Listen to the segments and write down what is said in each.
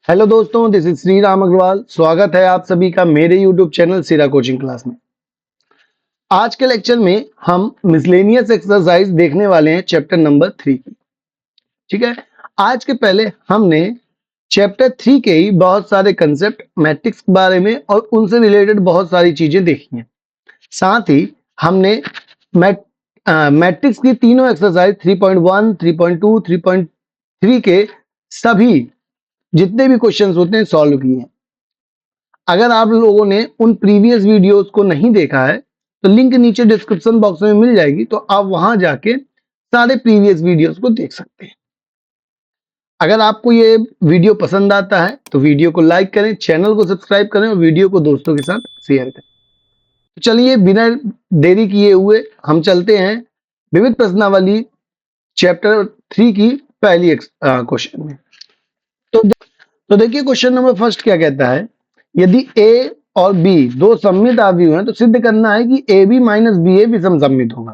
Hello दोस्तों, this is Shri Ram Agarwal. स्वागत है आप सभी का मेरे यूट्यूब चैनल सिरा कोचिंग क्लास में। आज के लेक्चर में हम मिसलेनियस एक्सरसाइज देखने वाले हैं चैप्टर नंबर 3 की। ठीक है, आज के पहले हमने चैप्टर 3 के ही बहुत सारे कंसेप्ट मैट्रिक्स के बारे में और उनसे रिलेटेड बहुत सारी चीजें देखी हैं। साथ ही हमने मैट्रिक्स की तीनों एक्सरसाइज 3.1, 3.2, 3.3 के सभी जितने भी क्वेश्चंस होते हैं सॉल्व किए हैं। अगर आप लोगों ने उन प्रीवियस वीडियोस को नहीं देखा है तो लिंक नीचे डिस्क्रिप्शन बॉक्स में मिल जाएगी, तो आप वहां जाके सारे प्रीवियस वीडियोस को देख सकते हैं। अगर आपको ये वीडियो पसंद आता है तो वीडियो को लाइक करें, चैनल को सब्सक्राइब करें और वीडियो को दोस्तों के साथ शेयर करें। तो चलिए बिना देरी किए हुए हम चलते हैं विविध प्रश्नावली चैप्टर 3 की पहली क्वेश्चन में। तो देखिए क्वेश्चन नंबर फर्स्ट क्या कहता है, यदि ए और बी दो सममित आव्यूह हैं तो सिद्ध करना है कि A B minus B A विषम सममित होगा,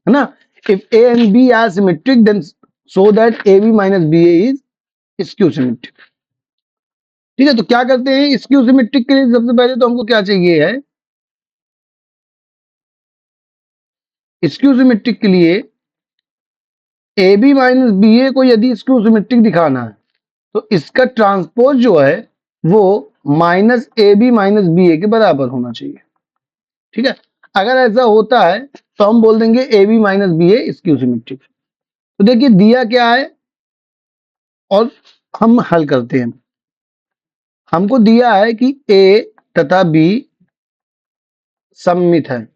है ना। If A and B are symmetric then so that A B minus B A is skew symmetric. ठीक है, तो क्या करते हैं स्क्यू सिमेट्रिक के लिए सबसे पहले तो हमको क्या चाहिए है, स्क्यू सिमेट्रिक के लिए ए बी माइनस बी ए को यदि स्क्यू सिमेट्रिक दिखाना है तो इसका ट्रांसपोज जो है वो minus A B minus B A के बराबर होना चाहिए। ठीक है, अगर ऐसा होता है तो हम बोल देंगे A B minus B A skew symmetric. तो देखिए दिया क्या है और हम हल करते हैं। हमको दिया है कि ए तथा बी सममित है,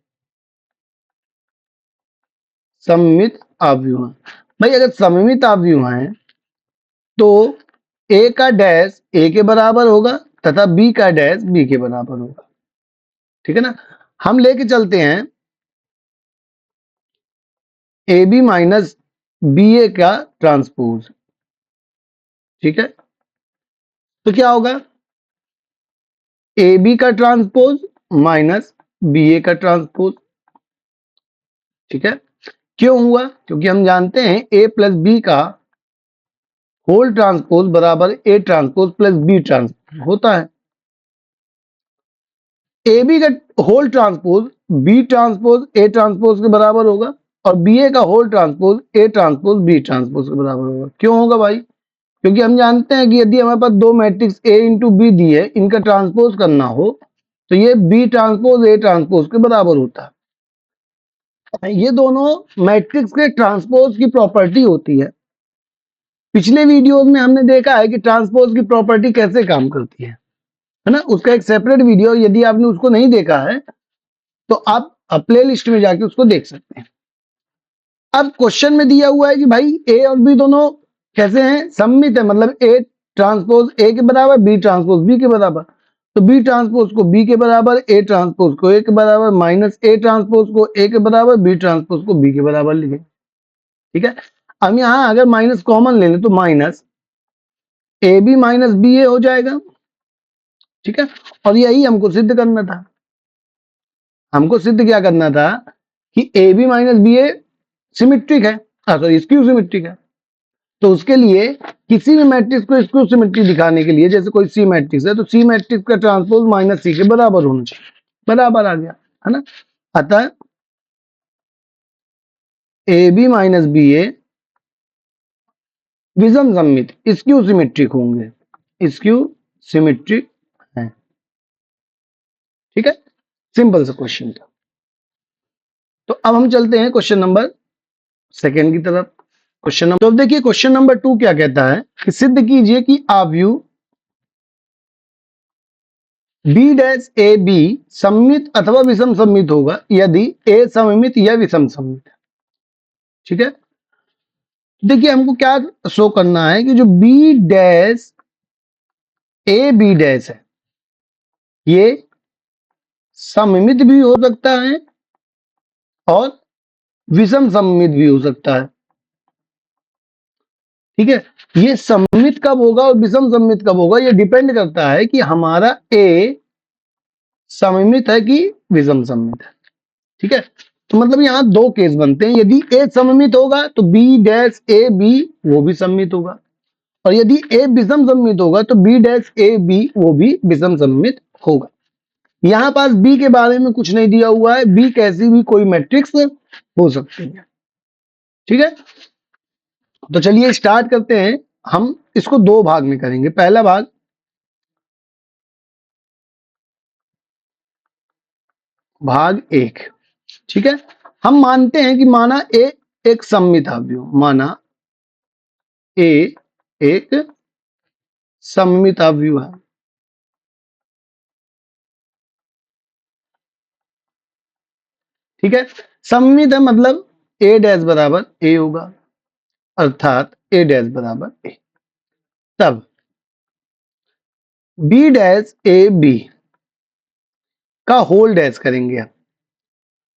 सममित आव्यूह है। भाई अगर सममित आव्यूह हैं तो ए का डैश ए के बराबर होगा तथा बी का डैश बी के बराबर होगा। ठीक है ना, हम लेके चलते हैं ए बी माइनस बी ए का ट्रांसपोज। ठीक है, तो क्या होगा ए बी का ट्रांसपोज माइनस बी ए का ट्रांसपोज। ठीक है, क्यों हुआ, क्योंकि हम जानते हैं ए प्लस बी का होल ट्रांसपोज बराबर A transpose plus B transpose होता है। ए बी का whole transpose B transpose A transpose के बराबर होगा और बी ए का whole transpose A transpose B transpose के बराबर होगा। क्यों होगा भाई, क्योंकि हम जानते हैं कि यदि हमारे पास दो matrix A into be the है, इनका ट्रांसपोज करना हो तो ये बी ट्रांसपोज ए ट्रांसपोज के बराबर होता है। ये दोनों मैट्रिक्स के ट्रांसपोज की प्रॉपर्टी होती है। पिछले वीडियोस में हमने देखा है कि ट्रांसपोज की प्रॉपर्टी कैसे काम करती है ना। उसका एक सेपरेट वीडियो, यदि आपने उसको नहीं देखा है तो आप प्ले लिस्ट में जाके उसको देख सकते हैं। अब क्वेश्चन में दिया हुआ है कि भाई ए और बी दोनों कैसे हैं, सममित है, मतलब ए ट्रांसपोज ए के बराबर बी ट्रांसपोज बी के बराबर। तो बी ट्रांसपोज को बी के बराबर, ए ट्रांसपोज को ए के बराबर, माइनस ए ट्रांसपोज को ए के बराबर, बी ट्रांसपोज को बी के बराबर लिखे। ठीक है, हम यहां अगर माइनस कॉमन ले लें तो minus A B minus B A हो जाएगा। ठीक है, और यही हमको सिद्ध करना था। हमको सिद्ध क्या करना था कि A B minus B A symmetric है, सॉरी स्क्यू सिमेट्रिक है। तो उसके लिए किसी भी मैट्रिक्स को स्क्यू सिमेट्रिक दिखाने के लिए, जैसे कोई सी मैट्रिक्स है तो सी मैट्रिक्स का ट्रांसपोज माइनस सी के बराबर होना चाहिए। बराबर आ गया, है ना। अतः ए बी माइनस बी ए विषम सममित स्क्यू सिमेट्रिक होंगे, स्क्यू सिमेट्रिक है। ठीक है, सिंपल सा क्वेश्चन था। तो अब हम चलते हैं क्वेश्चन नंबर सेकेंड की तरफ। क्वेश्चन नंबर, तो देखिए क्वेश्चन नंबर 2 क्या कहता है कि सिद्ध कीजिए कि आव्यूह बी डैश ए बी सममित अथवा विषम सममित होगा यदि ए सममित या विषम सममित है। ठीक है, देखिए हमको क्या शो करना है कि जो B dash A B dash है ये सममित भी हो सकता है और विषम सममित भी हो सकता है। ठीक है, ये सममित कब होगा और विषम सममित कब होगा ये डिपेंड करता है कि हमारा ए सममित है कि विषम सममित है। ठीक है, तो मतलब यहां दो केस बनते हैं। यदि ए सममित होगा तो बी डैश ए बी वो भी सममित होगा, और यदि ए विषम सममित होगा तो बी डैश ए बी वो भी विषम सममित होगा। यहां पास बी के बारे में कुछ नहीं दिया हुआ है, बी कैसी भी कोई मैट्रिक्स हो सकती है। ठीक है, तो चलिए स्टार्ट करते हैं। हम इसको दो भाग में करेंगे। पहला भाग, भाग एक। ठीक है, हम मानते हैं कि माना ए एक सममित अवयव, माना ए एक सममित अवयव है। ठीक है, सममित है मतलब ए डैश बराबर ए होगा, अर्थात ए डैश बराबर ए। तब बी डैश ए बी का होल डैश करेंगे हम।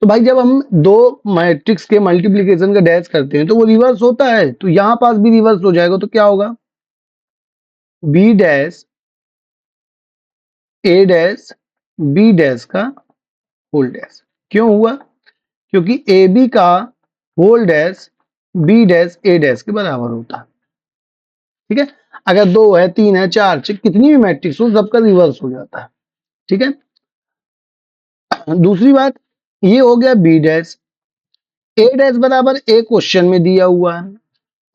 तो भाई जब हम दो मैट्रिक्स के मल्टीप्लिकेशन का डैश करते हैं तो वो रिवर्स होता है, तो यहां पास भी रिवर्स हो जाएगा। तो क्या होगा, B dash A dash B dash का होल डैश। क्यों हुआ, क्योंकि ए बी का whole dash B dash A dash के बराबर होता है। ठीक है, अगर दो है, तीन है, चार, कितनी भी मैट्रिक्स हो सबका रिवर्स हो जाता है। ठीक है, दूसरी बात ये हो गया बी डैश ए डैश बराबर ए क्वेश्चन में दिया हुआ है,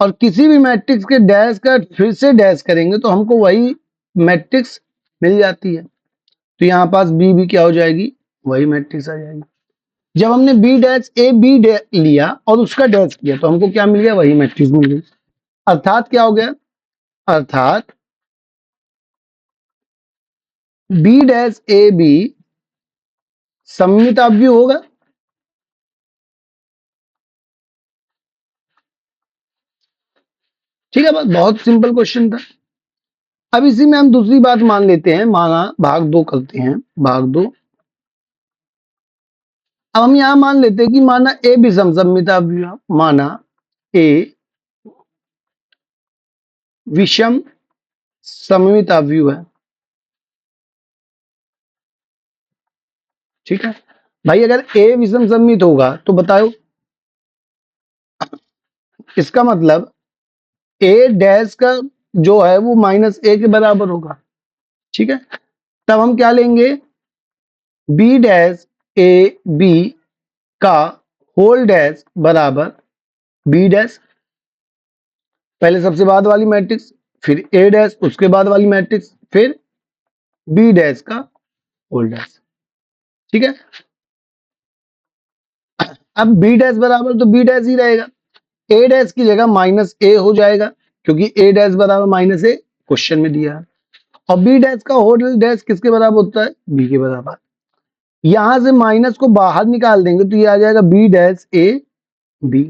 और किसी भी मैट्रिक्स के डैश का फिर से डैश करेंगे तो हमको वही मैट्रिक्स मिल जाती है। तो यहां पास बी भी क्या हो जाएगी, वही मैट्रिक्स आ जाएगी। जब हमने बी डैश ए बी लिया और उसका डैश किया तो हमको क्या मिल गया, वही मैट्रिक्स मिल गई। अर्थात क्या हो गया, अर्थात बी डैश ए बी सममित अवयव होगा। ठीक है, बहुत सिंपल क्वेश्चन था। अब इसी में हम दूसरी बात मान लेते हैं, माना भाग दो करते हैं, भाग दो। अब हम यहां मान लेते हैं कि माना ए विषम सममित अवयव, माना ए विषम सममित अवयव है। ठीक है भाई, अगर ए विषम सममित होगा तो बताओ, इसका मतलब ए डैश का जो है वो माइनस ए के बराबर होगा। ठीक है, तब हम क्या लेंगे, बी डैश ए बी का होल डैश बराबर बी डैश, पहले सबसे बाद वाली मैट्रिक्स, फिर ए डैश, उसके बाद वाली मैट्रिक्स, फिर बी डैश का होल डैश। ठीक है, अब बी डैश बराबर तो बी डैश ही रहेगा, ए डैश की जगह माइनस ए हो जाएगा, क्योंकि ए डैश बराबर माइनस ए क्वेश्चन में दिया है। और बी डैश का होल डैश किसके बराबर होता है, बी के बराबर। यहां से माइनस को बाहर निकाल देंगे तो ये आ जाएगा बी डैश ए बी,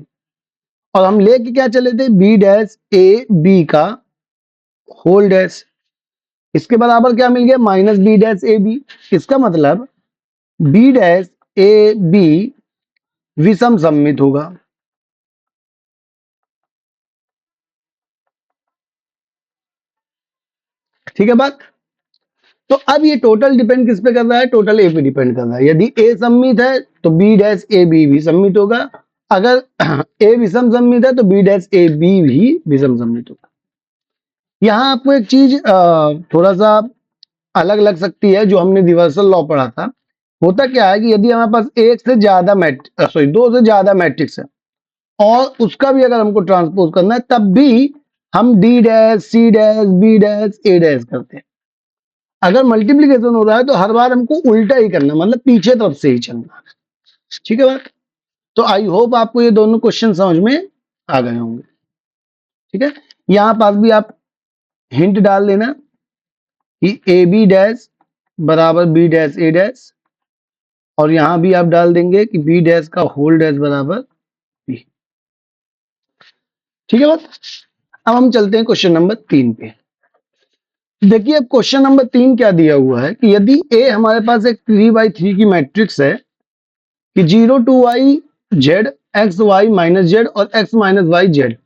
और हम लेके क्या चले थे, बी डैश ए बी का होल डैश। इसके बराबर क्या मिल गया, minus B dash A B. इसका मतलब बी डैश ए बी विषम सममित होगा। ठीक है बात, तो अब ये टोटल डिपेंड किस पे कर रहा है, टोटल ए पे डिपेंड कर रहा है। यदि ए सममित है तो बी डैश ए बी भी सममित होगा, अगर ए विषम सममित है तो बी डैश ए बी भी विषम सममित होगा। यहाँ आपको एक चीज थोड़ा सा अलग लग सकती है, जो हमने रिवर्सल लॉ पढ़ा था। होता क्या है कि यदि हमारे पास एक से ज्यादा दो से ज्यादा मैट्रिक्स है और उसका भी अगर हमको ट्रांसपोज करना है, तब भी हम D dash C dash B dash A dash करते हैं। अगर मल्टीप्लीकेशन हो रहा है तो हर बार हमको उल्टा ही करना, मतलब पीछे तरफ से ही चलना। ठीक है बात, तो आई होप आपको ये दोनों क्वेश्चन समझ में आ गए होंगे। ठीक है, यहां पास भी आप हिंट डाल देना कि ए बी डैश बराबर बी डैश ए डैश, और यहां भी आप डाल देंगे कि बी डैश का होल डैश बराबर बी। ठीक है बात, अब हम चलते हैं क्वेश्चन नंबर 3 पे। देखिए अब क्वेश्चन नंबर 3 क्या दिया हुआ है कि यदि ए हमारे पास एक 3x3 की मैट्रिक्स है कि 0 to y z x y minus z और एक्स माइनस वाई जेड,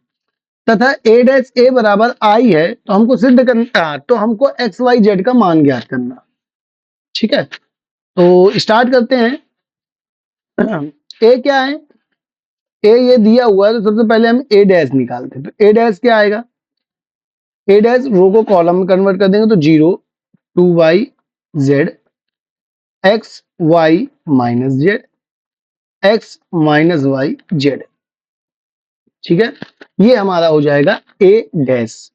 तथा ए डैश ए बराबर आई है, तो हमको सिद्ध करना, तो हमको एक्स वाई जेड का मान ज्ञात करना। ठीक है, तो स्टार्ट करते हैं। ए क्या है, ए ये दिया हुआ है तो सबसे पहले हम ए डैश निकालते हैं। तो ए डैश क्या आएगा, ए डैश रो को कॉलम में कन्वर्ट कर देंगे तो 0 2y z x y minus z x minus y z। ठीक है, ये हमारा हो जाएगा ए डैश।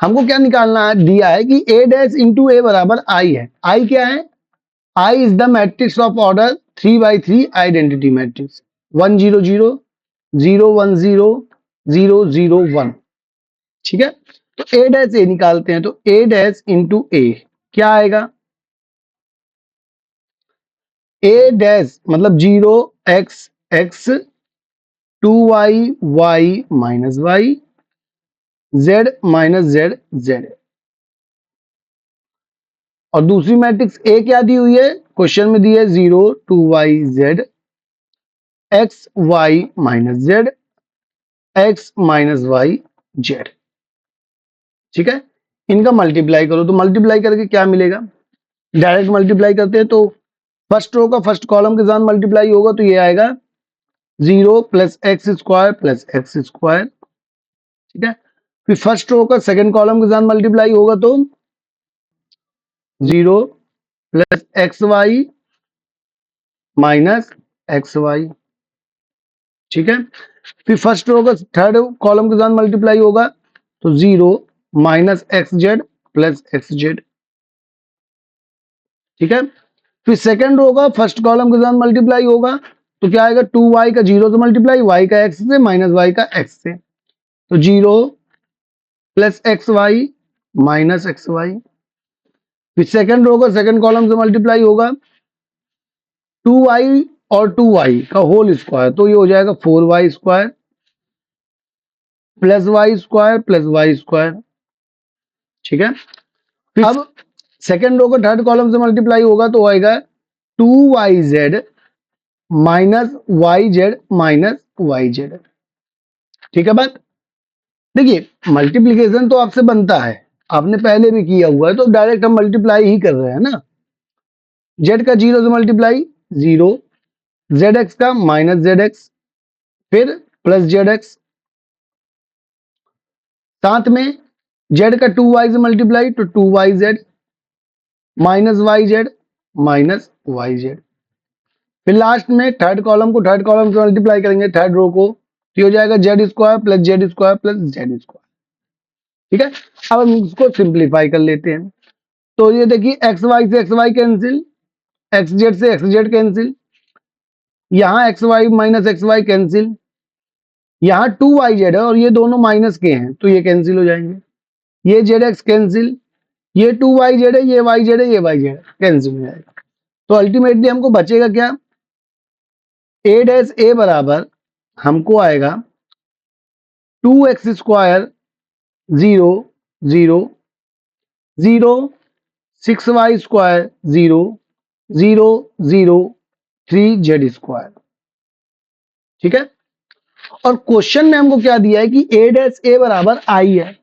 हमको क्या निकालना है, दिया है कि ए डैश इंटू ए बराबर आई है। आई क्या है, I is the matrix of order 3x3 identity matrix 1 0 0 0 1 0 0 0 1। ठीक है, तो ए डैश ए निकालते हैं, तो ए डैश इंटू ए क्या आएगा, ए डैश मतलब 0 x x 2y y minus y z minus z z। और दूसरी मैट्रिक्स ए क्या दी हुई है, क्वेश्चन में दी है 0 2y z x y minus z x minus y z। ठीक है, इनका मल्टीप्लाई करो, तो मल्टीप्लाई करके क्या मिलेगा, डायरेक्ट मल्टीप्लाई करते हैं तो फर्स्ट रो का फर्स्ट कॉलम के साथ मल्टीप्लाई होगा तो ये आएगा 0 plus x square plus x square. ठीक है, फिर फर्स्ट रो का सेकंड कॉलम के साथ मल्टीप्लाई होगा तो 0 plus x y minus x y. ठीक है, फिर फर्स्ट रो का थर्ड कॉलम के साथ मल्टीप्लाई होगा तो 0 minus x Z plus x Z. ठीक है, फिर सेकंड रो का फर्स्ट कॉलम के साथ मल्टीप्लाई होगा तो क्या आएगा, 2y का 0 से मल्टीप्लाई, y का x से माइनस y का x से, तो 0 plus x y minus x y. फिर सेकंड रो का सेकंड कॉलम से मल्टीप्लाई होगा 2y और 2y का होल स्क्वायर, तो ये हो जाएगा 4y square plus y square plus y square. ठीक है, फिर अब सेकंड रो का थर्ड कॉलम से मल्टीप्लाई होगा तो आएगा 2yz minus y z minus y z. ठीक है बात, देखिए मल्टीप्लीकेशन तो आपसे बनता है, आपने पहले भी किया हुआ है, तो डायरेक्ट हम मल्टीप्लाई ही कर रहे हैं ना। जेड का 0 से मल्टीप्लाई 0, जेड एक्स का माइनस जेड एक्स फिर प्लस जेड एक्स, साथ में जेड का 2y से मल्टीप्लाई तो 2yz minus y z minus y z. फिर लास्ट में थर्ड कॉलम को थर्ड कॉलम से मल्टीप्लाई करेंगे, थर्ड रो को, तो हो जाएगा z square plus z square plus z square. ठीक है, अब हम इसको सिंप्लीफाई कर लेते हैं, तो ये देखिए एक्स वाई से x y cancel, x z से एक्स जेड कैंसिल, यहाँ x y minus x y cancel, यहाँ 2yz है और ये दोनों माइनस के हैं तो ये कैंसिल हो जाएंगे, ये जेड एक्स कैंसिल, ये 2yz है, ये yz है, ये yz कैंसिल हो जाएगा। तो अल्टीमेटली हमको बचेगा क्या, ए डैश ए बराबर हमको आएगा 2x square 0 0 0 6y square 0 0 0 3z square. ठीक है, और क्वेश्चन में हमको क्या दिया है कि ए डैश ए बराबर आई है,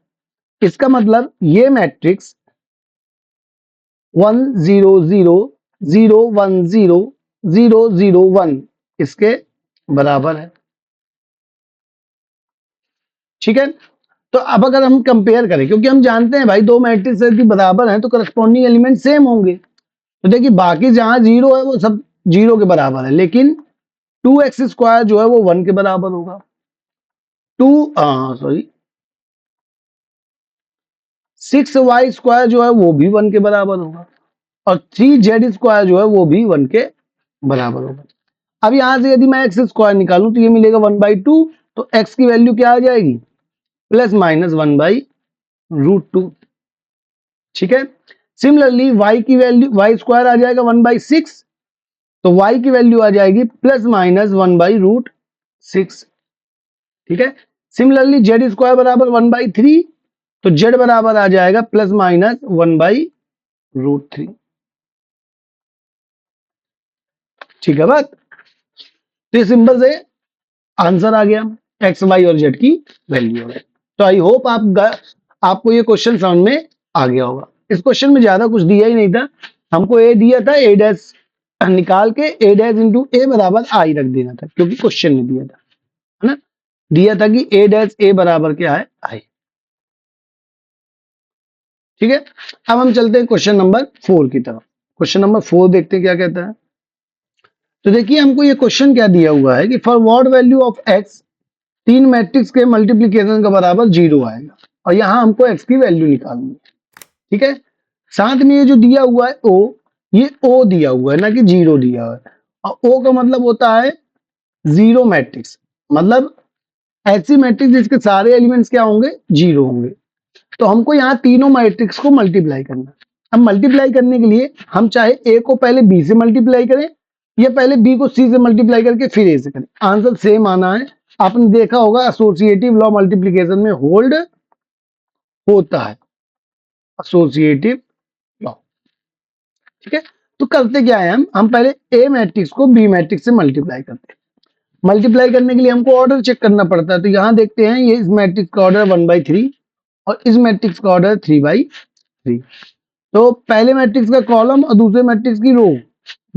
इसका मतलब ये मैट्रिक्स 1 0 0 0 1 0 0 0 1 इसके बराबर है। ठीक है, तो अब अगर हम कंपेयर करें, क्योंकि हम जानते हैं भाई दो मैट्रिक्स यदि बराबर हैं तो करस्पॉन्डिंग एलिमेंट सेम होंगे, तो देखिए बाकी जहां 0 है वो सब 0 के बराबर है, लेकिन 2x स्क्वायर जो है वो 1 के बराबर होगा, 6y स्क्वायर जो है वो भी 1 के बराबर होगा, और 3z स्क्वायर जो है वो भी 1 के बराबर होगा। अब यहां से यदि मैं एक्स स्क्वायर निकालूं तो ये मिलेगा 1/2, तो x की वैल्यू क्या आ जाएगी, प्लस माइनस 1/√2। ठीक है, सिमिलरली y की वैल्यू y स्क्वायर आ जाएगा 1/6, तो y की वैल्यू आ जाएगी प्लस माइनस 1/√6। ठीक है, सिमिलरली जेड स्क्वायर बराबर 1/3, तो z बराबर आ जाएगा प्लस माइनस 1/√3। ठीक है बात, तो ये सिंपल से आंसर आ गया, एक्स वाई और जेड की वैल्यू है। तो आई होप आपको ये क्वेश्चन समझ में आ गया होगा। इस क्वेश्चन में ज्यादा कुछ दिया ही नहीं था, हमको ए दिया था, ए डैश निकाल के ए डैश इंटू ए बराबर आई रख देना था, क्योंकि क्वेश्चन में दिया था, है ना, दिया था कि ए डैश ए बराबर क्या है, आई। ठीक है, अब हम चलते हैं क्वेश्चन नंबर 4 की तरफ। क्वेश्चन नंबर 4 देखते हैं क्या कहता है। तो देखिए हमको ये क्वेश्चन क्या दिया हुआ है कि for what value of x, तीन मैट्रिक्स के मल्टीप्लीकेशन का बराबर 0 आएगा, और यहां हमको एक्स की वैल्यू निकालनी है। ठीक है, साथ में ये जो दिया हुआ है ओ, ये ओ दिया हुआ है ना कि 0 दिया हुआ है, और ओ का मतलब होता है जीरो मैट्रिक्स, मतलब ऐसी मैट्रिक्स जिसके सारे एलिमेंट्स क्या होंगे, 0 होंगे। तो हमको यहाँ तीनों मैट्रिक्स को मल्टीप्लाई करना है। अब मल्टीप्लाई करने के लिए हम चाहे ए को पहले बी से मल्टीप्लाई करें, या पहले बी को सी से मल्टीप्लाई करके फिर ए से करें, आंसर सेम आना है। आपने देखा होगा एसोसिएटिव लॉ मल्टीप्लीकेशन में होल्ड होता है, एसोसिएटिव लॉ। ठीक है, तो करते क्या है, हम पहले ए मैट्रिक्स को बी मैट्रिक्स से मल्टीप्लाई करते हैं। मल्टीप्लाई करने के लिए हमको ऑर्डर चेक करना पड़ता है। तो यहाँ देखते हैं, ये इस मैट्रिक्स का ऑर्डर 1/3 और इस मैट्रिक्स का ऑर्डर 3/3। तो पहले मैट्रिक्स का कॉलम और दूसरे मैट्रिक्स की रो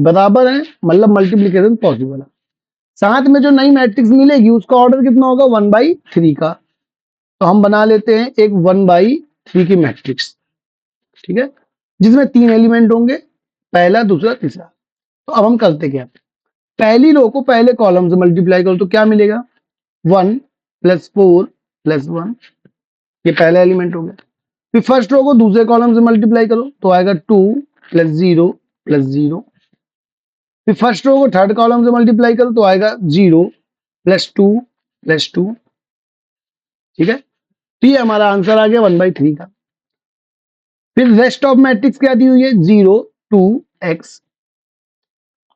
बराबर है, मतलब मल्टीप्लीकेशन पॉसिबल है। साथ में जो नई मैट्रिक्स मिलेगी उसका ऑर्डर कितना होगा, 1/3 का। तो हम बना लेते हैं एक 1/3 की मैट्रिक्स। ठीक है, जिसमें 3 एलिमेंट होंगे, पहला, दूसरा, तीसरा। तो अब हम करते क्या, पहली रो को पहले कॉलम से मल्टीप्लाई करो तो क्या मिलेगा, 1 + 4 + 1, ये पहला एलिमेंट हो गया। फिर फर्स्ट रो को दूसरे कॉलम से मल्टीप्लाई करो तो आएगा 2 + 0 + 0। फिर फर्स्ट रो को थर्ड कॉलम से मल्टीप्लाई करो तो आएगा 0 + 2 + 2। ठीक है, तो ये हमारा आंसर आ गया 1/3 का। फिर रेस्ट ऑफ मैट्रिक्स क्या दी हुई है, 0 2 x,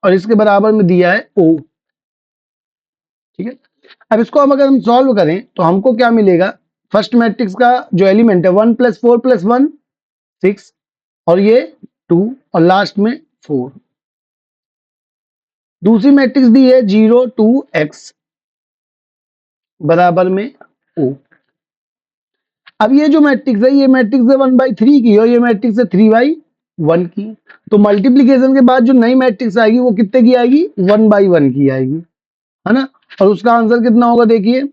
और इसके बराबर में दिया है o। ठीक है, अब इसको अगर हम सॉल्व करें तो हमको क्या मिलेगा, फर्स्ट मैट्रिक्स का जो एलिमेंट है 1 + 4 + 1 6, और ये 2, और लास्ट में 4। दूसरी मैट्रिक्स दी है 0 2 x बराबर में o। अब ये जो मैट्रिक्स है, ये मैट्रिक्स है 1/3 की, और ये मैट्रिक्स है 3/1 की। तो मल्टीप्लीकेशन के बाद जो नई मैट्रिक्स आएगी वो कितने की आएगी, 1/1 की आएगी, है ना। और उसका आंसर कितना होगा, देखिए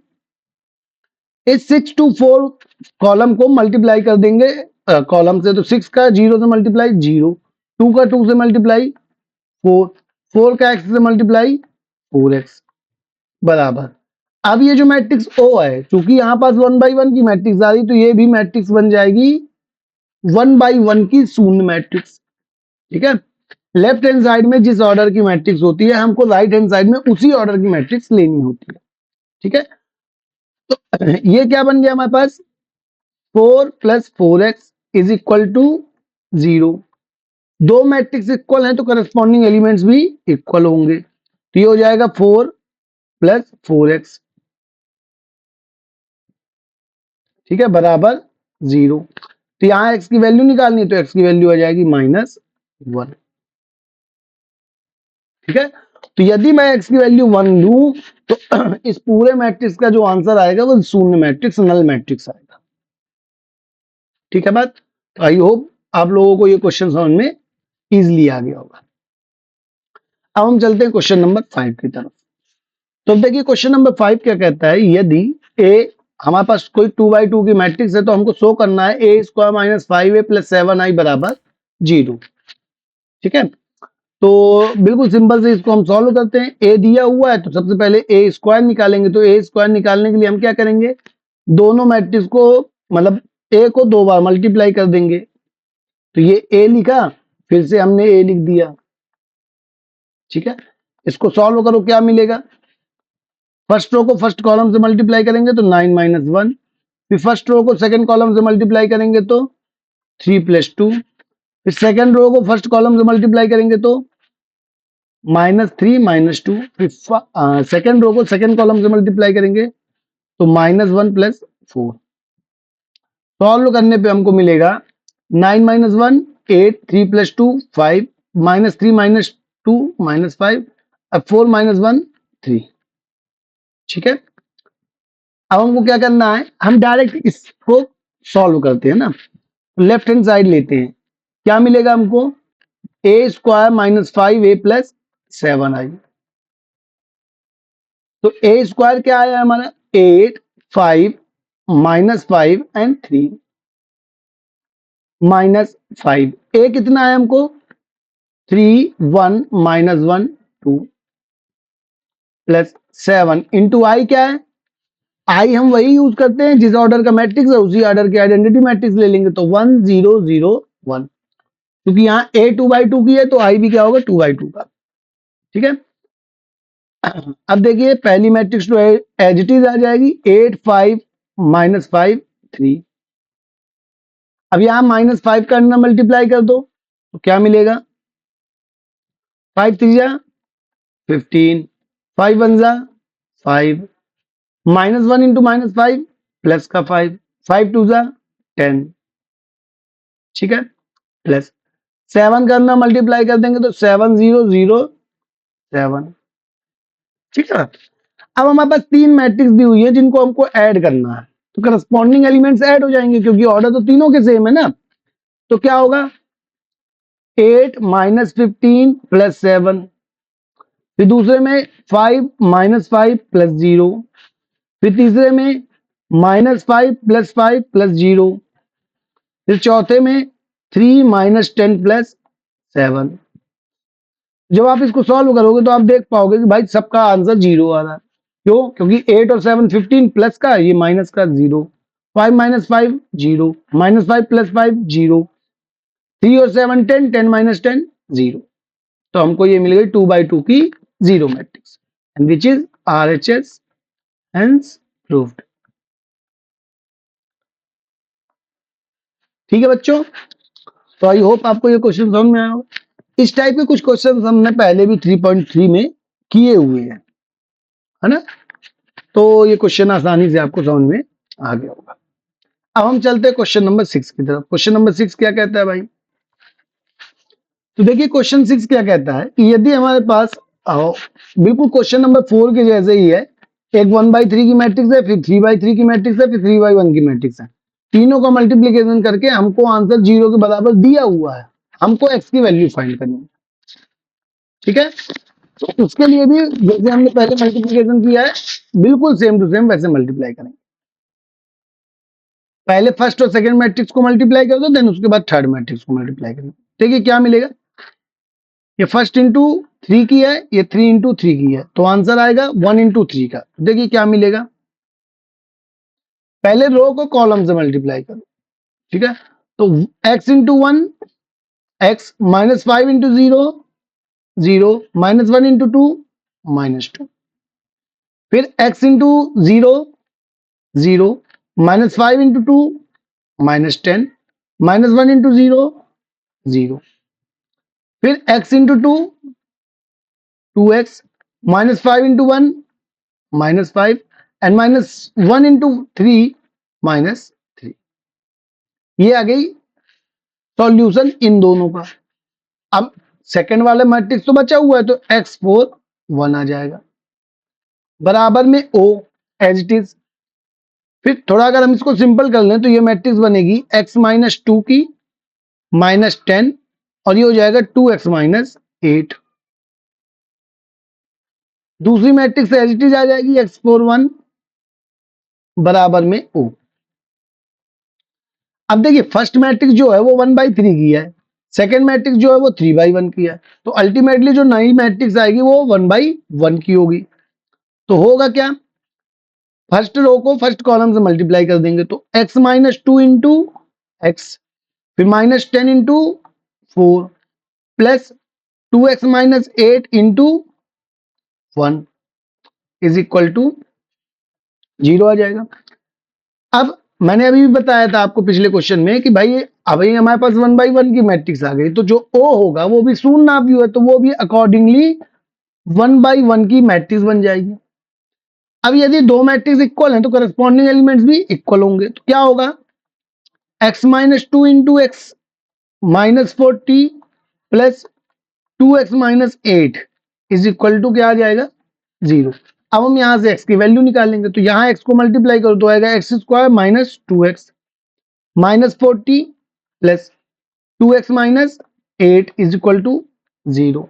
इस 6 to 4 कॉलम को मल्टीप्लाई कर देंगे कॉलम से, तो 6 का 0 से मल्टीप्लाई 0, 2 का 2 से मल्टीप्लाई 4, 4 का x से मल्टीप्लाई 4x बराबर। अब ये जो मैट्रिक्स O है, चूंकि यहाँ पास 1/1 की मैट्रिक्स आ रही, तो ये भी मैट्रिक्स बन जाएगी 1/1 की शून्य मैट्रिक्स। ठीक है, लेफ्ट हैंड साइड में जिस ऑर्डर की मैट्रिक्स होती है, हमको राइट हैंड साइड में उसी ऑर्डर की मैट्रिक्स लेनी होती है। ठीक है, तो ये क्या बन गया हमारे पास, 4 + 4x = 0। दो मैट्रिक्स इक्वल हैं तो करस्पॉन्डिंग एलिमेंट्स भी इक्वल होंगे। तो ये हो जाएगा 4 + 4x, ठीक है, बराबर 0। तो यहां x की वैल्यू निकालनी है, तो x की वैल्यू आ जाएगी -1। ठीक है, तो यदि मैं x की वैल्यू 1 लूं तो इस पूरे मैट्रिक्स का जो आंसर आएगा वो शून्य मैट्रिक्स, नल मैट्रिक्स आएगा। ठीक है बात, तो आई होप आप लोगों को ये क्वेश्चन समझ में इजिली आ गया होगा। अब हम चलते हैं क्वेश्चन नंबर 5 की तरफ। तो देखिए क्वेश्चन नंबर 5 क्या कहता है, यदि a, हमारे पास कोई 2/2 की मैट्रिक्स है, तो हमको शो करना है a² - 5a + 7i = 0। ठीक है, तो बिल्कुल सिंपल से इसको हम सॉल्व करते हैं। a दिया हुआ है तो सबसे पहले a² निकालेंगे। तो a² निकालने के लिए हम क्या करेंगे, दोनों मैट्रिक्स को, मतलब a को 2 बार मल्टीप्लाई कर देंगे। तो ये a लिखा, फिर से हमने a लिख दिया। ठीक है, इसको सॉल्व करो, क्या मिलेगा, फर्स्ट रो को फर्स्ट कॉलम से मल्टीप्लाई करेंगे तो 9 - 1, फिर फर्स्ट रो को सेकंड कॉलम से मल्टीप्लाई करेंगे तो 3 + 2, फिर सेकंड रो को फर्स्ट कॉलम से मल्टीप्लाई करेंगे तो -3 - 2, फिर सेकंड रो को सेकंड कॉलम से मल्टीप्लाई करेंगे तो -1 + 4। सॉल्व करने पे हमको मिलेगा 9 - 1 8, 3 + 2 5, -3 - 2 -5, अब 4 - 1 3। ठीक है, अब हमको क्या करना है, हम डायरेक्ट इसको सॉल्व करते हैं ना, लेफ्ट हैंड साइड लेते हैं। क्या मिलेगा हमको, a² - 5a + 7i। तो a² क्या आया हमारा, 8 5 -5 एंड 3। -5। ए कितना है हमको 3 1 -1 2 प्लस 7 इंटू आई क्या है, आई हम वही यूज करते हैं जिस ऑर्डर का मैट्रिक्स है उसी ऑर्डर के आइडेंटिटी मैट्रिक्स ले लेंगे, तो 1 0 0 1, क्योंकि यहाँ ए 2/2 की है तो आई भी क्या होगा 2/2 का। ठीक है, अब देखिए पहली मैट्रिक्स तो एज इट इज आ जाएगी 8 5 -5 3। अब यहां -5 करना मल्टीप्लाई कर दो तो क्या मिलेगा 5 3 जा 15 5 1 जा 5 -1 इंटू -5 प्लस का 5 5 2 जा 10। ठीक है, प्लस 7 करना मल्टीप्लाई कर देंगे तो 7 0 0 7। ठीक है, अब हमारे पास 3 मैट्रिक्स दी हुई है जिनको हमको ऐड करना है, तो करस्पॉन्डिंग एलिमेंट्स ऐड हो जाएंगे क्योंकि ऑर्डर तो तीनों के सेम है ना। तो क्या होगा 8 -15 प्लस 7, फिर दूसरे में 5 -5 प्लस 0, फिर तीसरे में -5 प्लस 5 प्लस 0, फिर चौथे में 3 -10 प्लस 7। जब आप इसको सॉल्व करोगे तो आप देख पाओगे कि भाई सबका आंसर 0 आ रहा है। क्यों? क्योंकि 8 और 7 15 प्लस का, ये माइनस का 0, 5 -5 0, -5 प्लस 5 0, 3 और 7 10, 10 -10 0। तो हमको ये मिल गई 2/2 की zero matrix, and which is RHS, hence proved. ठीक है बच्चों, तो आई होप आपको ये क्वेश्चन समझ में आया होगा। इस टाइप के कुछ क्वेश्चन हमने पहले भी 3.3 में किए हुए हैं, है ना, तो ये क्वेश्चन आसानी से आपको समझ में आ गया होगा। अब हम चलते हैं क्वेश्चन नंबर 6 की तरफ। क्वेश्चन नंबर 6 क्या कहता है भाई, तो देखिए क्वेश्चन 6 क्या कहता है कि यदि हमारे पास बिल्कुल क्वेश्चन नंबर 4 के जैसे ही है, एक 1/3 की मैट्रिक्स है, फिर 3/3 की मैट्रिक्स है, फिर 3/1 की मैट्रिक्स है, तीनों का मल्टीप्लीकेशन करके हमको आंसर 0 के बराबर दिया हुआ है, हमको x की वैल्यू फाइंड करनी है। ठीक है, तो उसके लिए भी जैसे हमने पहले मल्टीप्लीकेशन किया है बिल्कुल सेम टू सेम वैसे मल्टीप्लाई करेंगे। पहले फर्स्ट और सेकंड मैट्रिक्स को मल्टीप्लाई कर दो, देन उसके बाद थर्ड मैट्रिक्स को मल्टीप्लाई करेंगे। देखिए क्या मिलेगा, ये फर्स्ट इंटू 3 की है, ये 3 इंटू 3 की है, तो आंसर आएगा 1 इंटू 3 का। देखिए क्या मिलेगा, पहले रो को कॉलम से मल्टीप्लाई करो। ठीक है, तो x into 1 x, -5 into 0 0, -1 into 2 -2, फिर x इंटू 0 0, -5 इंटू 2 -10, -1 इंटू 0 0, फिर x into 2 2x, -5 into 1 -5, and -1 into 3 -3। ये आ गई सॉल्यूशन इन दोनों का। अब सेकंड वाला मैट्रिक्स तो बचा हुआ है, तो x4 1 आ जाएगा, बराबर में o एज इट इज। फिर थोड़ा अगर हम इसको सिंपल कर लें तो ये मैट्रिक्स बनेगी x -2 की -10, और ये हो जाएगा 2x -8। दूसरी मैट्रिक्स एज इट इज आ जाएगी x4 1 बराबर में o। अब देखिए फर्स्ट मैट्रिक्स जो है वो 1/3 की है, सेकेंड मैट्रिक्स जो है वो 3/1 की है, तो अल्टीमेटली जो नई मैट्रिक्स आएगी वो 1/1 की होगी। तो होगा क्या, फर्स्ट रो को फर्स्ट कॉलम से मल्टीप्लाई कर देंगे, तो x -2 इंटू एक्स, फिर -10 into 4 plus 2x -8 into 1 is equal to 0 आ जाएगा। अब मैंने अभी भी बताया था आपको पिछले क्वेश्चन में कि भाई अभी हमारे पास 1/1 की मैट्रिक्स आ गई, तो जो O होगा वो भी शून्य ना भी है, तो वो भी अकॉर्डिंगली 1/1 की मैट्रिक्स बन जाएगी। अब यदि दो मैट्रिक्स इक्वल हैं तो करस्पॉन्डिंग एलिमेंट्स भी इक्वल होंगे, तो क्या होगा x -2 into x -40 plus 2x -8 is equal to क्या आ जाएगा 0। अब हम यहां से x की वैल्यू निकालेंगे, तो यहां x को मल्टीप्लाई करो तो आएगा x square -2x -40 plus 2x -8 is equal to 0।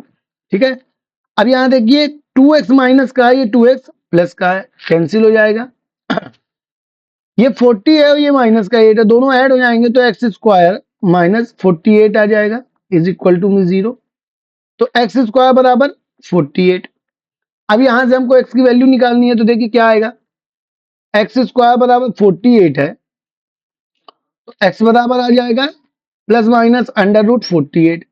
ठीक है, अब यहां देखिए 2x माइनस का है, ये 2x प्लस का है, कैंसिल हो जाएगा। ये 40 है और ये -8 है, दोनों ऐड हो जाएंगे तो x स्क्वायर माइनस 48 आ जाएगा इज इक्वल टू में 0। तो एक्स स्क्वायर बराबर 48। अब यहां से हमको एक्स की वैल्यू निकालनी है, तो देखिए क्या आएगा, एक्स स्क्वायर बराबर 48 है, तो एक्स बराबर आ जाएगा प्लस माइनस अंडर रूट 48।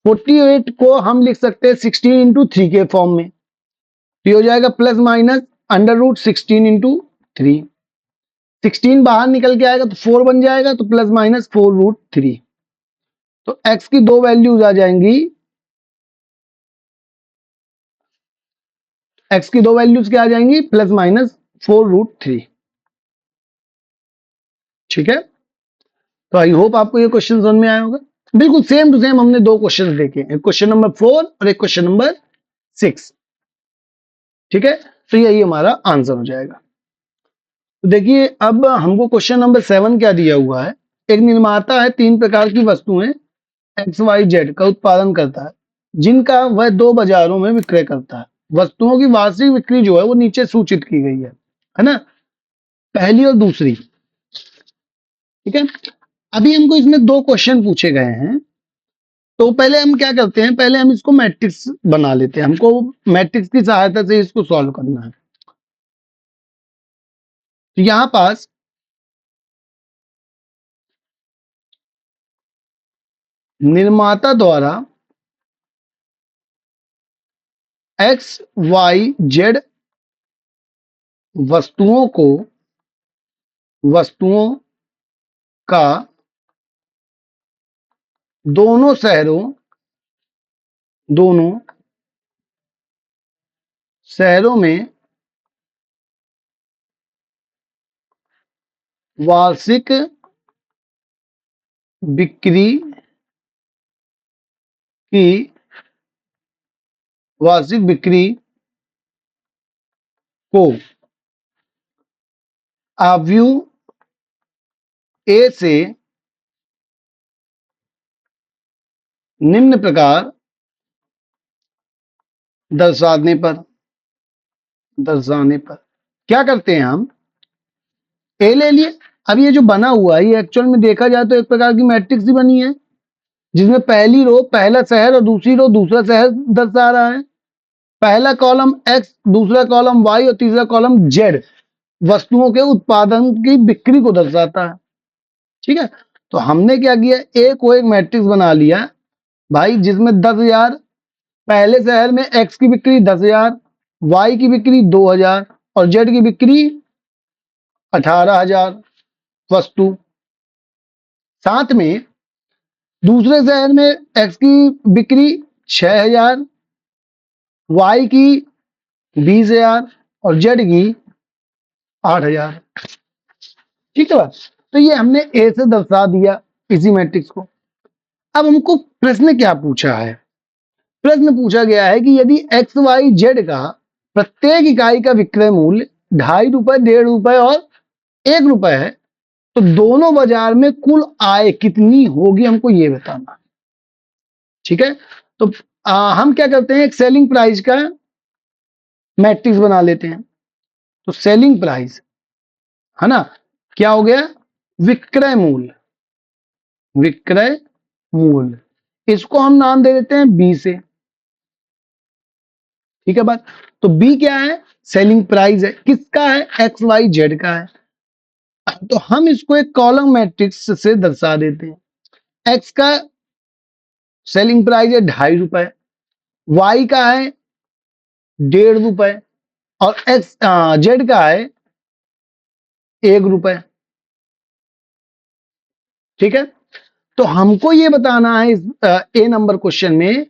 48 को हम लिख सकते हैं 16 इंटू 3 के फॉर्म में, तो हो जाएगा plus minus under root 16 into 3। 16 बाहर निकल के आएगा तो 4 बन जाएगा, तो प्लस माइनस 4 रूट 3। तो एक्स की दो वैल्यूज आ जाएंगी, एक्स की दो वैल्यूज क्या आ जाएंगी, प्लस माइनस 4 रूट 3। ठीक है, तो आई होप आपको ये क्वेश्चन समझ में आया होगा। बिल्कुल सेम टू सेम हमने दो क्वेश्चन देखे, एक क्वेश्चन नंबर 4 और एक क्वेश्चन नंबर 6। ठीक है, तो यही हमारा आंसर हो जाएगा। तो देखिए अब हमको क्वेश्चन नंबर 7 क्या दिया हुआ है, एक निर्माता है, 3 प्रकार की वस्तुएं एक्स वाई जेड का उत्पादन करता है, जिनका वह 2 बाजारों में विक्रय करता है। वस्तुओं की वार्षिक बिक्री जो है वो नीचे सूचित की गई है ना, पहली और दूसरी। ठीक है, अभी हमको इसमें दो क्वेश्चन पूछे गए हैं, तो पहले हम क्या करते हैं, पहले हम इसको मैट्रिक्स बना लेते हैं, हमको मैट्रिक्स की सहायता से इसको सॉल्व करना है। तो यहां पास निर्माता द्वारा एक्स वाई जेड वस्तुओं का दोनों शहरों में वार्षिक बिक्री की वार्षिक बिक्री को आव्यूह ए से निम्न प्रकार दर्शाने पर क्या करते हैं, हम ए ले लिए। अब ये जो बना हुआ है ये एक्चुअल में देखा जाए तो एक प्रकार की मैट्रिक्स ही बनी है, जिसमें पहली रो पहला शहर और दूसरी रो दूसरा शहर दर्शा रहा है। पहला कॉलम एक्स, दूसरा कॉलम वाई और तीसरा कॉलम जेड वस्तुओं के उत्पादन की बिक्री को दर्शाता है। ठीक है, तो हमने क्या किया, ए को एक मैट्रिक्स बना लिया भाई, जिसमें 10,000 पहले शहर में एक्स की बिक्री 10,000, वाई की बिक्री 2,000 और जेड की बिक्री 18,000 वस्तु। साथ में दूसरे शहर में एक्स की बिक्री 6,000, वाई की 20,000 और जेड की 8,000। ठीक है, तो ये हमने ए से दर्शा दिया इसी मैट्रिक्स को। अब हमको प्रश्न क्या पूछा है, प्रश्न पूछा गया है कि यदि एक्स वाई जेड का प्रत्येक इकाई का विक्रय मूल्य 2.5 रुपए, 1.5 रुपए और 1 रुपए है, तो दोनों बाजार में कुल आय कितनी होगी, हमको ये बताना। ठीक है, तो हम क्या करते हैं, एक सेलिंग प्राइस का मैट्रिक्स बना लेते हैं। तो सेलिंग प्राइस है ना, क्या हो गया, विक्रय मूल्य, इसको हम नाम दे देते हैं बी से। ठीक है बात, तो बी क्या है, सेलिंग प्राइस है, किसका है, एक्स वाई जेड का है। तो हम इसको एक कॉलम मैट्रिक्स से दर्शा देते हैं। एक्स का सेलिंग प्राइस है 2.5 रुपए, वाई का है 1.5 रुपए और एक्स जेड का है 1 रुपए। ठीक है, तो हमको ये बताना है इस ए नंबर क्वेश्चन में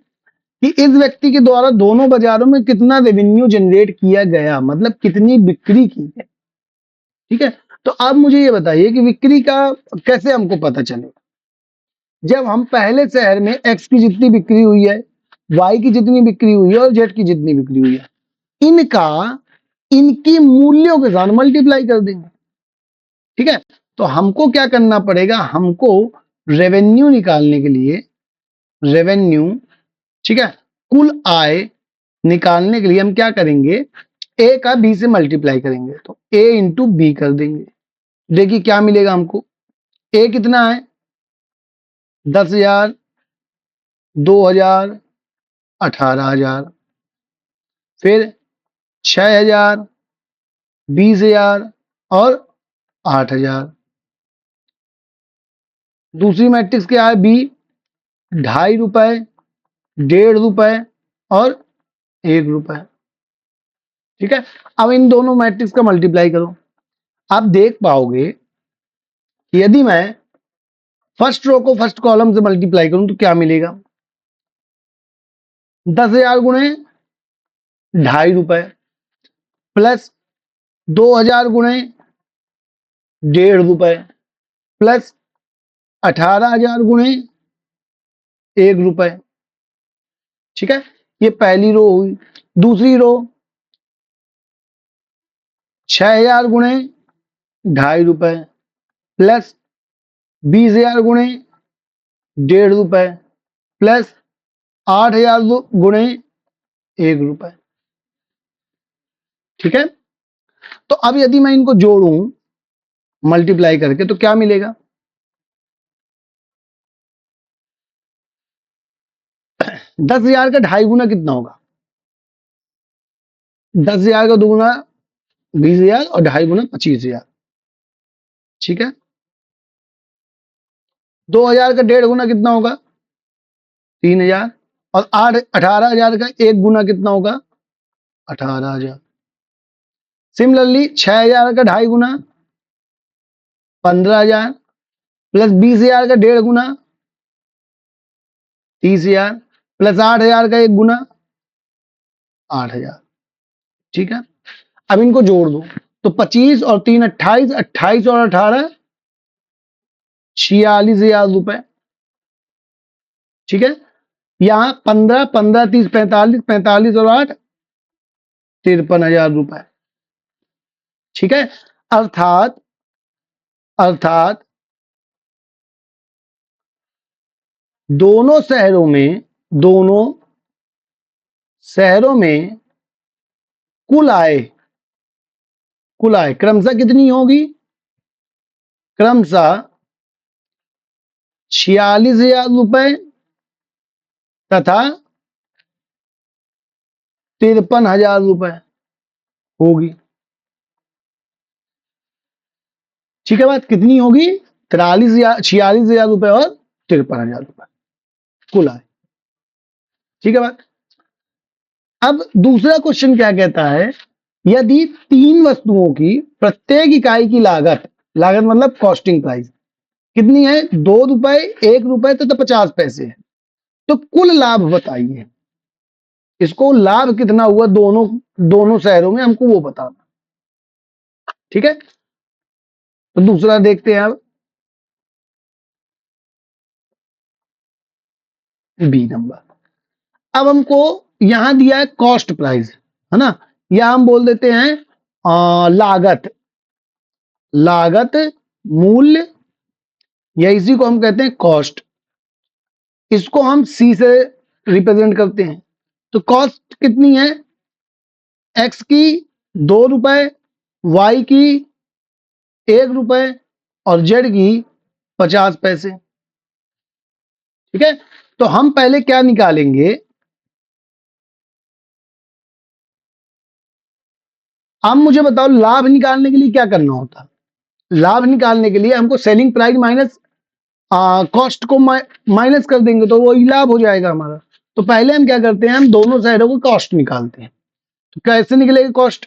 कि इस व्यक्ति के द्वारा दोनों बाजारों में कितना रेवेन्यू जनरेट किया गया, मतलब कितनी बिक्री की है। ठीक है, तो अब मुझे ये बताइए कि बिक्री का कैसे हमको पता चलेगा, जब हम पहले शहर में एक्स की जितनी बिक्री हुई है, वाई की जितनी बिक्री हुई है और जेड की जितनी बिक्री हुई है, इनका इनकी मूल्यों के साथ मल्टीप्लाई कर देंगे। ठीक है, तो हमको क्या करना पड़ेगा, हमको रेवेन्यू निकालने के लिए ठीक है, कुल आय निकालने के लिए हम क्या करेंगे, ए का बी से मल्टीप्लाई करेंगे, तो ए इंटू बी कर देंगे। देखिए क्या मिलेगा हमको, ए कितना है 10,000, 2,000, 18,000, फिर 6,000, 20,000 और 8,000। दूसरी मैट्रिक्स क्या है? बी, ₹2.5, ₹1.5 और ₹1। ठीक है। अब इन दोनों मैट्रिक्स का मल्टीप्लाई करो। आप देख पाओगे कि यदि मैं फर्स्ट रो को फर्स्ट कॉलम से मल्टीप्लाई करूं तो क्या मिलेगा? 10,000 गुणे ₹2.5 प्लस 2,000 गुणे ₹1.5 प्लस 18,000 गुणे ₹1। ठीक है, ये पहली रो हुई। दूसरी रो 6,000 गुणे ₹2.5 प्लस 20,000 गुणे ₹1.5 प्लस 8,000 गुणे ₹1। ठीक है, तो अब यदि मैं इनको जोड़ूं मल्टीप्लाई करके तो क्या मिलेगा? 10,000 का 2.5 गुना कितना होगा? 10,000 का दुगुना 20,000 और 2.5 गुना 25,000। ठीक है, 2,000 का 1.5 गुना कितना होगा? 3,000 और 18,000 का 1 गुना कितना होगा? 18,000। सिमिलरली 6,000 का 2.5 गुना 15,000 प्लस 20,000 का 1.5 गुना 30,000 प्लस 8,000 का 1 गुना 8,000। ठीक है, अब इनको जोड़ दो तो 25 और 3 28, 28 और 18 ₹46,000। ठीक है, यहां 15, 15, 30, 45, 45 और 8 ₹53,000। ठीक है, अर्थात अर्थात दोनों शहरों में कुल आय क्रमशः कितनी होगी? क्रमशः ₹46,000 तथा ₹53,000 होगी। ठीक है, बात कितनी होगी? 46,000 और ₹53,000 कुल आय। ठीक है बात। अब दूसरा क्वेश्चन क्या कहता है? यदि 3 वस्तुओं की प्रत्येक इकाई की लागत मतलब कॉस्टिंग प्राइस कितनी है? ₹2, ₹1 तथा 50 पैसे है, तो कुल लाभ बताइए। इसको लाभ कितना हुआ दोनों शहरों में, हमको वो बताना। ठीक है, तो दूसरा देखते हैं। अब बी नंबर, अब हमको यहां दिया है कॉस्ट प्राइस, है ना, या हम बोल देते हैं लागत मूल्य, या इसी को हम कहते हैं कॉस्ट। इसको हम सी से रिप्रेजेंट करते हैं। तो कॉस्ट कितनी है? एक्स की ₹2, वाई की ₹1 और जेड की 50 पैसे। ठीक है, तो हम पहले क्या निकालेंगे? अब मुझे बताओ लाभ निकालने के लिए क्या करना होता? लाभ निकालने के लिए हमको सेलिंग प्राइस माइनस कॉस्ट को माइनस कर देंगे तो वही लाभ हो जाएगा हमारा। तो पहले हम क्या करते हैं? हम दोनों साइडों को कॉस्ट निकालते हैं। तो कैसे निकलेगी कॉस्ट?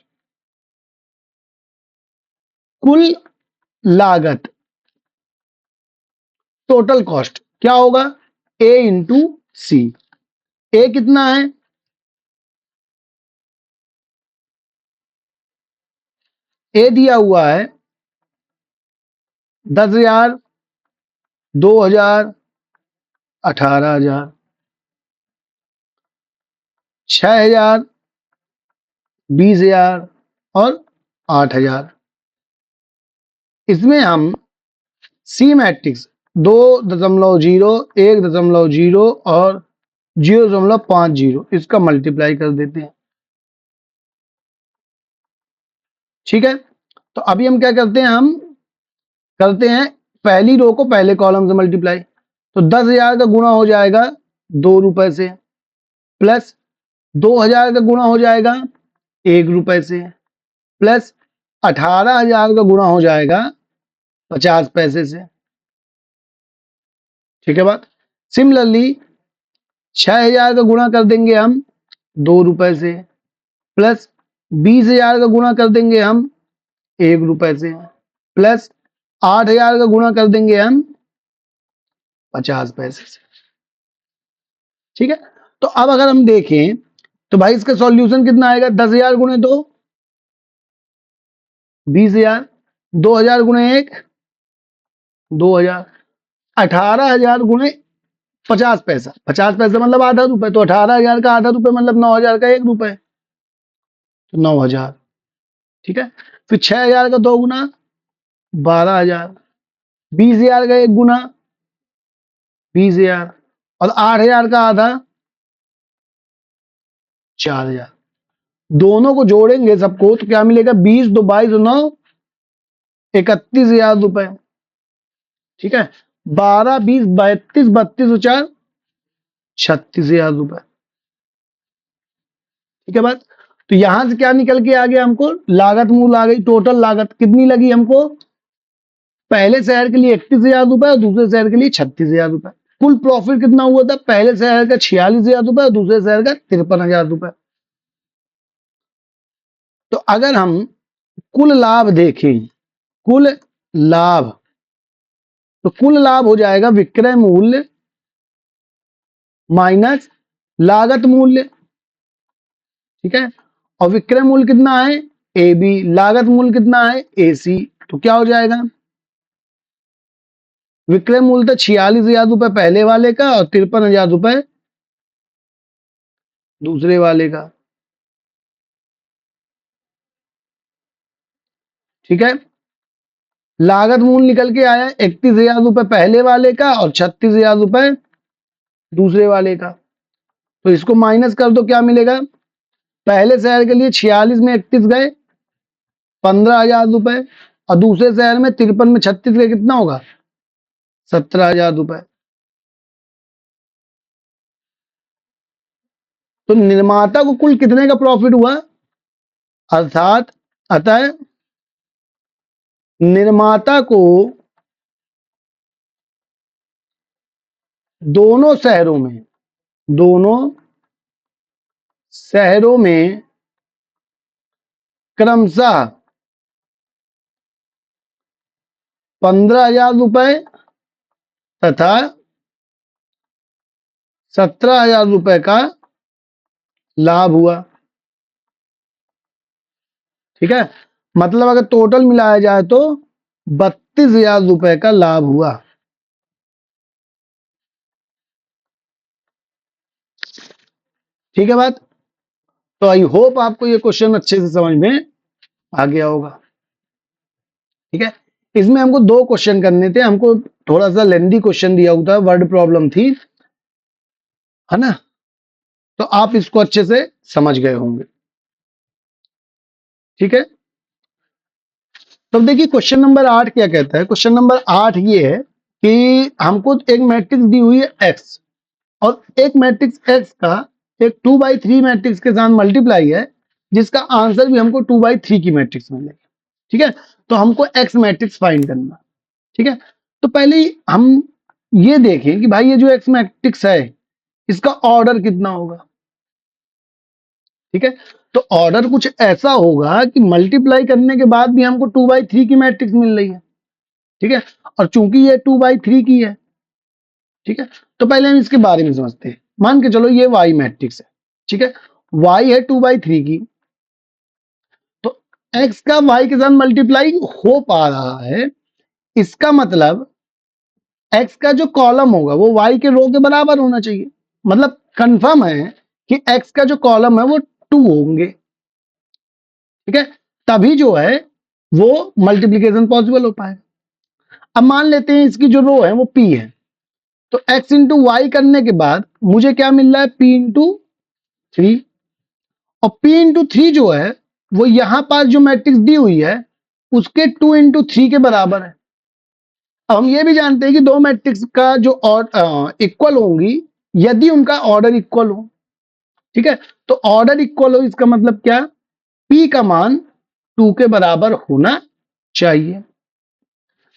कुल लागत, टोटल कॉस्ट क्या होगा? ए इंटू सी। ए कितना है? ए दिया हुआ है 10,000, 2,000, 18,000, 6,000, 20,000 और 8,000। इसमें हम सी मैट्रिक्स 2.0, 1.0 और 0.50 इसका मल्टीप्लाई कर देते हैं। ठीक है, तो अभी हम क्या करते हैं? हम करते हैं पहली रो को पहले कॉलम से मल्टीप्लाई। तो 10,000 का गुणा हो जाएगा 2 रुपए से, प्लस 2,000 का गुणा हो जाएगा 1 रुपए से, प्लस 18,000 का गुणा हो जाएगा 50 पैसे से। ठीक है बात। सिमिलरली 6,000 का गुणा कर देंगे हम 2 रुपए से, प्लस 20,000 का गुणा कर देंगे हम 1 रुपए से, प्लस 8,000 का गुणा कर देंगे हम 50 पैसे से। ठीक है। तो अब अगर हम देखें तो भाई इसका सॉल्यूशन कितना आएगा, 10,000 गुणे 2 20,000, 2,000 गुणे 1 2,000, 18,000 गुणे 50 पैसा, 50 पैसा मतलब आधा रुपए, तो 18,000 का आधा रुपए मतलब 9,000 का 1 रुपए, तो 9,000। ठीक है। फिर 6,000 का 2 गुना 12,000, 20,000 का 1 गुना 20,000, और 8,000 का आधा 4,000। दोनों को जोड़ेंगे सबको तो क्या मिलेगा, 20 2 22 9 31,000 रुपए। ठीक है। 12 20 32 32 4 36,000 रुपए। ठीक है बात। तो यहां से क्या निकल के आ गया, हमको लागत मूल आ गई। टोटल लागत कितनी लगी हमको, पहले शहर के लिए 31,000 रुपए और दूसरे शहर के लिए 36,000 रुपए। कुल प्रॉफिट कितना हुआ था, पहले शहर का 46,000 रुपए और दूसरे शहर का 53,000 रुपए। तो अगर हम कुल लाभ देखें, कुल लाभ, तो कुल लाभ हो जाएगा विक्रय मूल्य माइनस लागत मूल्य। ठीक है। और विक्रय मूल्य कितना है, ए बी, लागत मूल्य कितना है, ए सी। तो क्या हो जाएगा, विक्रय मूल्य था 46,000 रुपए पहले वाले का और 53,000 रुपए दूसरे वाले का। ठीक है। लागत मूल्य निकल के आया 31,000 रुपए पहले वाले का और 36,000 रुपए दूसरे वाले का। तो इसको माइनस कर दो, क्या मिलेगा, पहले शहर के लिए 46 में 31 गए 15,000 रुपए, और दूसरे शहर में 53 में 36 गए कितना होगा, 17,000 रुपए। तो निर्माता को कुल कितने का प्रॉफिट हुआ, अर्थात अतः निर्माता को दोनों शहरों में क्रमशः 15,000 रुपए तथा 17,000 रुपए का लाभ हुआ। ठीक है। मतलब अगर टोटल मिलाया जाए तो 32,000 रुपए का लाभ हुआ। ठीक है बात। तो आई होप आपको ये क्वेश्चन अच्छे से समझ में आ गया होगा। ठीक है। इसमें हमको 2 क्वेश्चन करने थे, हमको थोड़ा सा लेंदी क्वेश्चन दिया हुआ था, वर्ड प्रॉब्लम थी, है ना। तो आप इसको अच्छे से समझ गए होंगे। ठीक है। तो देखिए क्वेश्चन नंबर 8 क्या कहता है। क्वेश्चन नंबर 8 ये है कि हमको एक मैट्रिक्स दी हुई है एक्स, और एक मैट्रिक्स एक्स का एक 2/3 मैट्रिक्स के साथ मल्टीप्लाई है, जिसका आंसर भी हमको 2/3 की मैट्रिक्स मिलेगा। ठीक है। तो हमको एक्स मैट्रिक्स फाइंड करना। ठीक है। तो पहले हम ये देखें कि भाई ये जो एक्स मैट्रिक्स है इसका ऑर्डर कितना होगा। ठीक है। तो ऑर्डर कुछ ऐसा होगा कि मल्टीप्लाई करने के बाद भी हमको 2/3 की मैट्रिक्स मिल रही है। ठीक है। और चूंकि ये 2/3 की है, ठीक है, तो पहले हम इसके बारे में समझते हैं। मान के चलो ये वाई मैट्रिक्स है। ठीक है। वाई है 2/3 की, तो एक्स का वाई के साथ मल्टीप्लाई हो पा रहा है, इसका मतलब एक्स का जो कॉलम होगा वो वाई के रो के बराबर होना चाहिए। मतलब कंफर्म है कि एक्स का जो कॉलम है वो 2 होंगे। ठीक है। तभी जो है वो मल्टीप्लीकेशन पॉसिबल हो पाए। अब मान लेते हैं इसकी जो रो है वो पी है, तो x इंटू वाई करने के बाद मुझे क्या मिल रहा है, p इंटू 3, और p इंटू 3 जो है वो यहां पर जो मैट्रिक्स दी हुई है उसके 2 इंटू 3 के बराबर है। अब हम ये भी जानते हैं कि दो मैट्रिक्स का जो इक्वल होंगी यदि उनका ऑर्डर इक्वल हो, ठीक है। तो ऑर्डर इक्वल हो इसका मतलब क्या, P का मान 2 के बराबर होना चाहिए।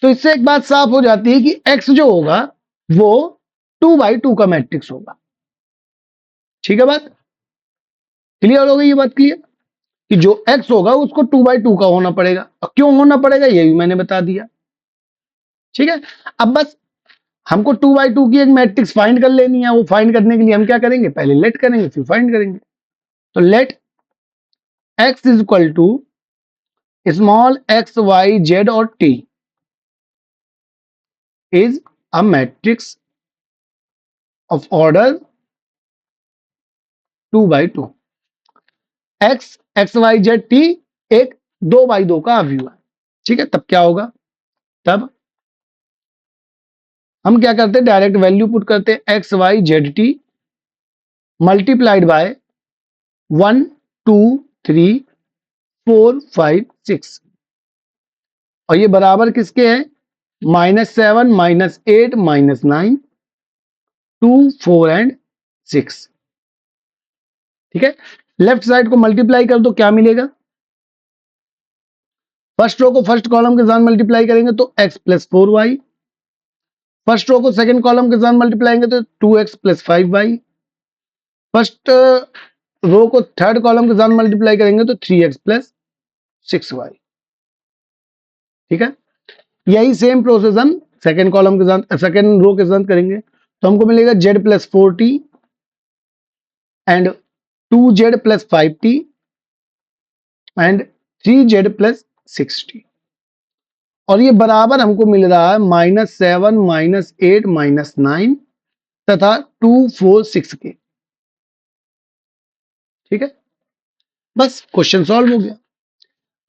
तो इससे एक बात साफ हो जाती है कि X जो होगा वो 2/2 का मैट्रिक्स होगा। ठीक है, बात क्लियर हो गई, ये बात क्लियर कि जो X होगा उसको 2/2 का होना पड़ेगा। और क्यों होना पड़ेगा ये भी मैंने बता दिया। ठीक है, अब बस हमको 2/2 की एक मैट्रिक्स फाइंड कर लेनी है। वो फाइंड करने के लिए हम क्या करेंगे, पहले लेट करेंगे फिर फाइंड करेंगे। तो let X is equal to small x y z और t is a matrix of order 2/2। x x y z t एक 2/2 का अवयव है। ठीक है, तब क्या होगा, तब हम क्या करते हैं, डायरेक्ट वैल्यू पुट करते हैं x y z t multiplied by 1 2 3 4 5 6 और ये बराबर किसके है, -7 -8 -9 2 4 एंड 6। ठीक है, लेफ्ट साइड को मल्टीप्लाई कर दो, क्या मिलेगा, फर्स्ट रो को फर्स्ट कॉलम के साथ मल्टीप्लाई करेंगे तो x + 4y, फर्स्ट रो को सेकंड कॉलम के साथ मल्टीप्लाई करेंगे तो 2x + 5y, फर्स्ट रो को थर्ड कॉलम के साथ मल्टीप्लाई करेंगे तो 3x + 6y। ठीक है, यही सेम प्रोसेस हम सेकंड कॉलम के साथ सेकंड रो के साथ करेंगे तो हमको मिलेगा z + 4t and 2z + 5t and 3z + 6t और ये बराबर हमको मिल रहा है -7 -8 -9 तथा 2 4 6 के। ठीक है, बस क्वेश्चन सॉल्व हो गया।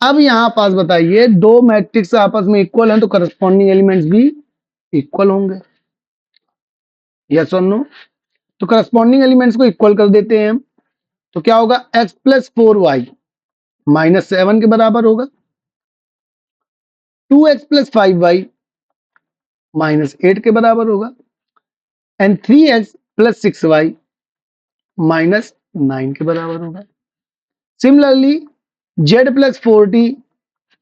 अब यहां पास बताइए, दो मैट्रिक्स आपस में इक्वल हैं तो करस्पॉन्डिंग एलिमेंट्स भी इक्वल होंगे, यस और नो। तो करस्पॉन्डिंग एलिमेंट्स को इक्वल कर देते हैं हम, तो क्या होगा, x + 4y -7 के बराबर होगा, 2x + 5y -8 के बराबर होगा एंड 3x + 6y -9 के बराबर होगा। सिमिलरली z + 4t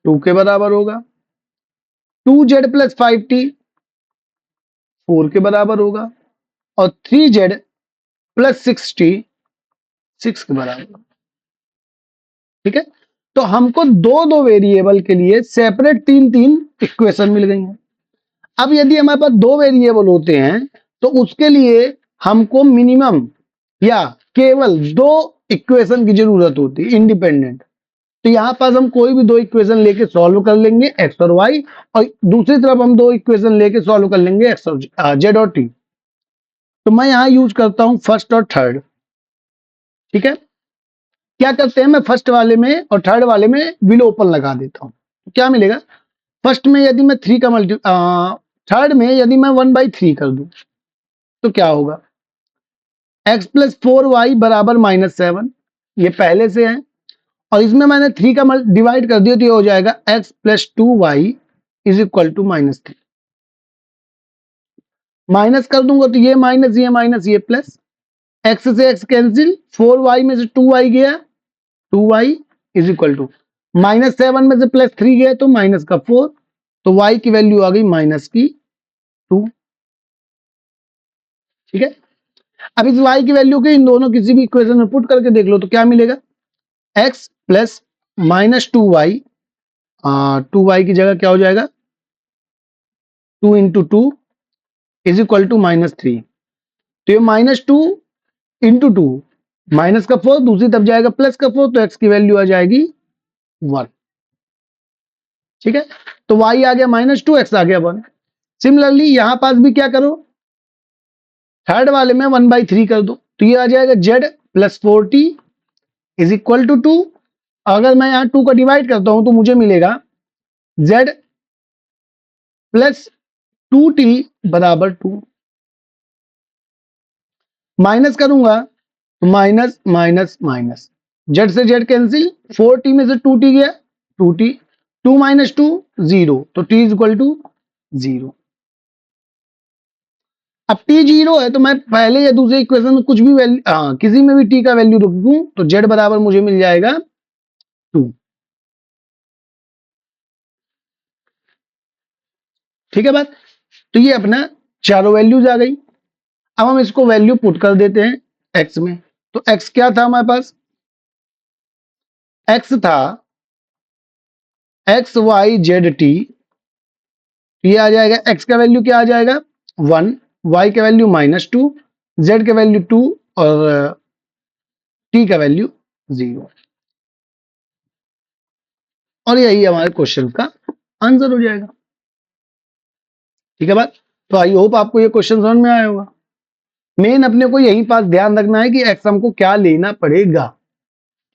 2 के बराबर होगा, 2z + 5t 4 के बराबर होगा और 3z + 6t 6 के बराबर होगा। ठीक है, तो हमको दो दो वेरिएबल के लिए सेपरेट तीन तीन इक्वेशन मिल गई हैं। अब यदि हमारे पास दो वेरिएबल होते हैं तो उसके लिए हमको मिनिमम या केवल दो इक्वेशन की जरूरत होती है इंडिपेंडेंट। तो यहां पास हम कोई भी दो इक्वेशन लेके सॉल्व कर लेंगे एक्स और वाई, और दूसरी तरफ हम दो इक्वेशन लेके सॉल्व कर लेंगे एक्स और जेड और टी। तो मैं यहां यूज करता हूं फर्स्ट और थर्ड। ठीक है, क्या करते हैं, मैं फर्स्ट वाले में और थर्ड वाले में विलोपन लगा देता हूं। तो क्या मिलेगा, फर्स्ट में यदि मैं थर्ड में यदि मैं 1/3 कर दूं तो क्या होगा, x + 4y बराबर -7, ये पहले से है और इसमें मैंने 3 का डिवाइड कर दिया तो ये हो जाएगा x + 2y = -3। माइनस कर दूंगा तो ये माइनस ये प्लस, x से x कैंसिल, 4y में से 2y गया, 2y = -7 में से +3 गया तो -4, तो y की वैल्यू आ गई -2। ठीक है, अब इस y की वैल्यू के इन दोनों किसी भी इक्वेशन में पुट करके देख लो तो क्या मिलेगा, x + -2y, 2y की जगह क्या हो जाएगा, 2 × 2 = -3। तो ये -2 × 2 -4, दूसरी तरफ जाएगा +4, तो x की वैल्यू आ जाएगी 1। ठीक है, तो y आ गया -2, x आ गया 1। सिमिलरली यहां पास भी क्या करो, थर्ड वाले में 1/3 कर दो तो ये आ जाएगा z + 4t = 2। अगर मैं यहां 2 का डिवाइड करता हूं तो मुझे मिलेगा z + 2t = 2। माइनस करूंगा तो माइनस माइनस माइनस, जेड से जेड कैंसिल, 4t में से 2t गया, 2t, 2 - 2 0, तो t = 0। अब t 0 है तो मैं पहले या दूसरे इक्वेशन में कुछ भी वैल्यू, किसी में भी t का वैल्यू रख दूं तो z बराबर मुझे मिल जाएगा 2। ठीक है बात। तो ये अपना चारों वैल्यूज आ गई। अब हम इसको वैल्यू पुट कर देते हैं x में। तो x क्या था हमारे पास, x था x y z t, ये आ जाएगा x का वैल्यू क्या आ जाएगा 1, y का वैल्यू -2, z का वैल्यू 2 और t का वैल्यू 0। और यही हमारे क्वेश्चन का आंसर हो जाएगा। ठीक है बात। तो आई होप आपको ये क्वेश्चन समझ में आया होगा। मेन अपने को यही पास ध्यान रखना है कि एक्स हमको क्या लेना पड़ेगा।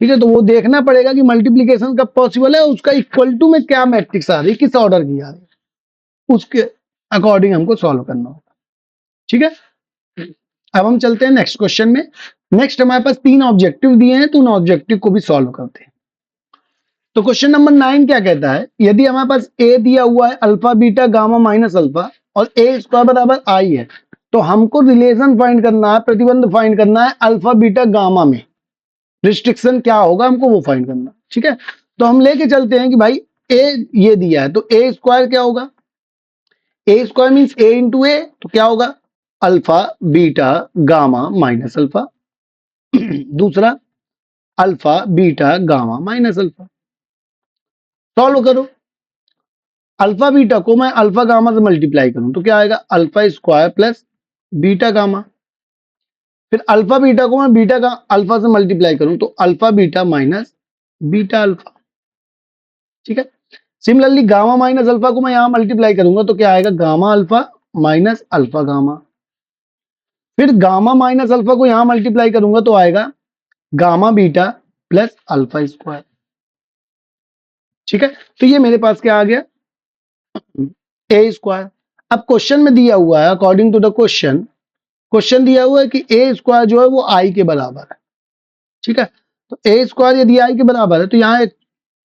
ठीक है, तो वो देखना पड़ेगा कि मल्टीप्लीकेशन कब पॉसिबल है, उसका इक्वल टू में क्या मैट्रिक्स आ रही है, किस ऑर्डर की आ रही है, उसके अकॉर्डिंग हमको सॉल्व करना होगा। ठीक है, अब हम चलते हैं नेक्स्ट क्वेश्चन में। नेक्स्ट हमारे पास 3 ऑब्जेक्टिव दिए हैं, तो उन ऑब्जेक्टिव को भी सॉल्व करते हैं। तो क्वेश्चन नंबर 9 क्या कहता है, यदि हमारे पास ए दिया हुआ है alpha beta gamma minus alpha और ए स्क्वायर बराबर आई है, तो हमको रिलेशन फाइंड करना है, प्रतिबंध फाइंड करना है अल्फा बीटा गामा में। रिस्ट्रिक्शन क्या होगा हमको वो फाइंड करना। ठीक है, तो हम लेके चलते हैं कि भाई ए ये दिया है तो ए स्क्वायर क्या होगा, A square means A into A, तो क्या होगा alpha beta gamma minus alpha. दूसरा alpha beta gamma minus alpha. Solve करो, अल्फा बीटा को मैं अल्फा गामा से मल्टीप्लाई करूं तो क्या आएगा alpha square plus beta gamma. फिर अल्फा बीटा को मैं बीटा का अल्फा से मल्टीप्लाई करूं तो alpha beta minus beta alpha. ठीक है, सिमिलरली गामा माइनस अल्फा को मैं यहां मल्टीप्लाई करूंगा तो क्या आएगा gamma alpha minus alpha gamma. फिर गामा माइनस अल्फा को यहां मल्टीप्लाई करूंगा तो आएगा gamma beta plus alpha square. ठीक है, तो ये मेरे पास क्या आ गया ए स्क्वायर। अब क्वेश्चन में दिया हुआ है अकॉर्डिंग टू द क्वेश्चन दिया हुआ है कि ए स्क्वायर जो है वो आई के बराबर है। ठीक है, तो ए स्क्वायर यदि आई के बराबर है तो यहाँ एक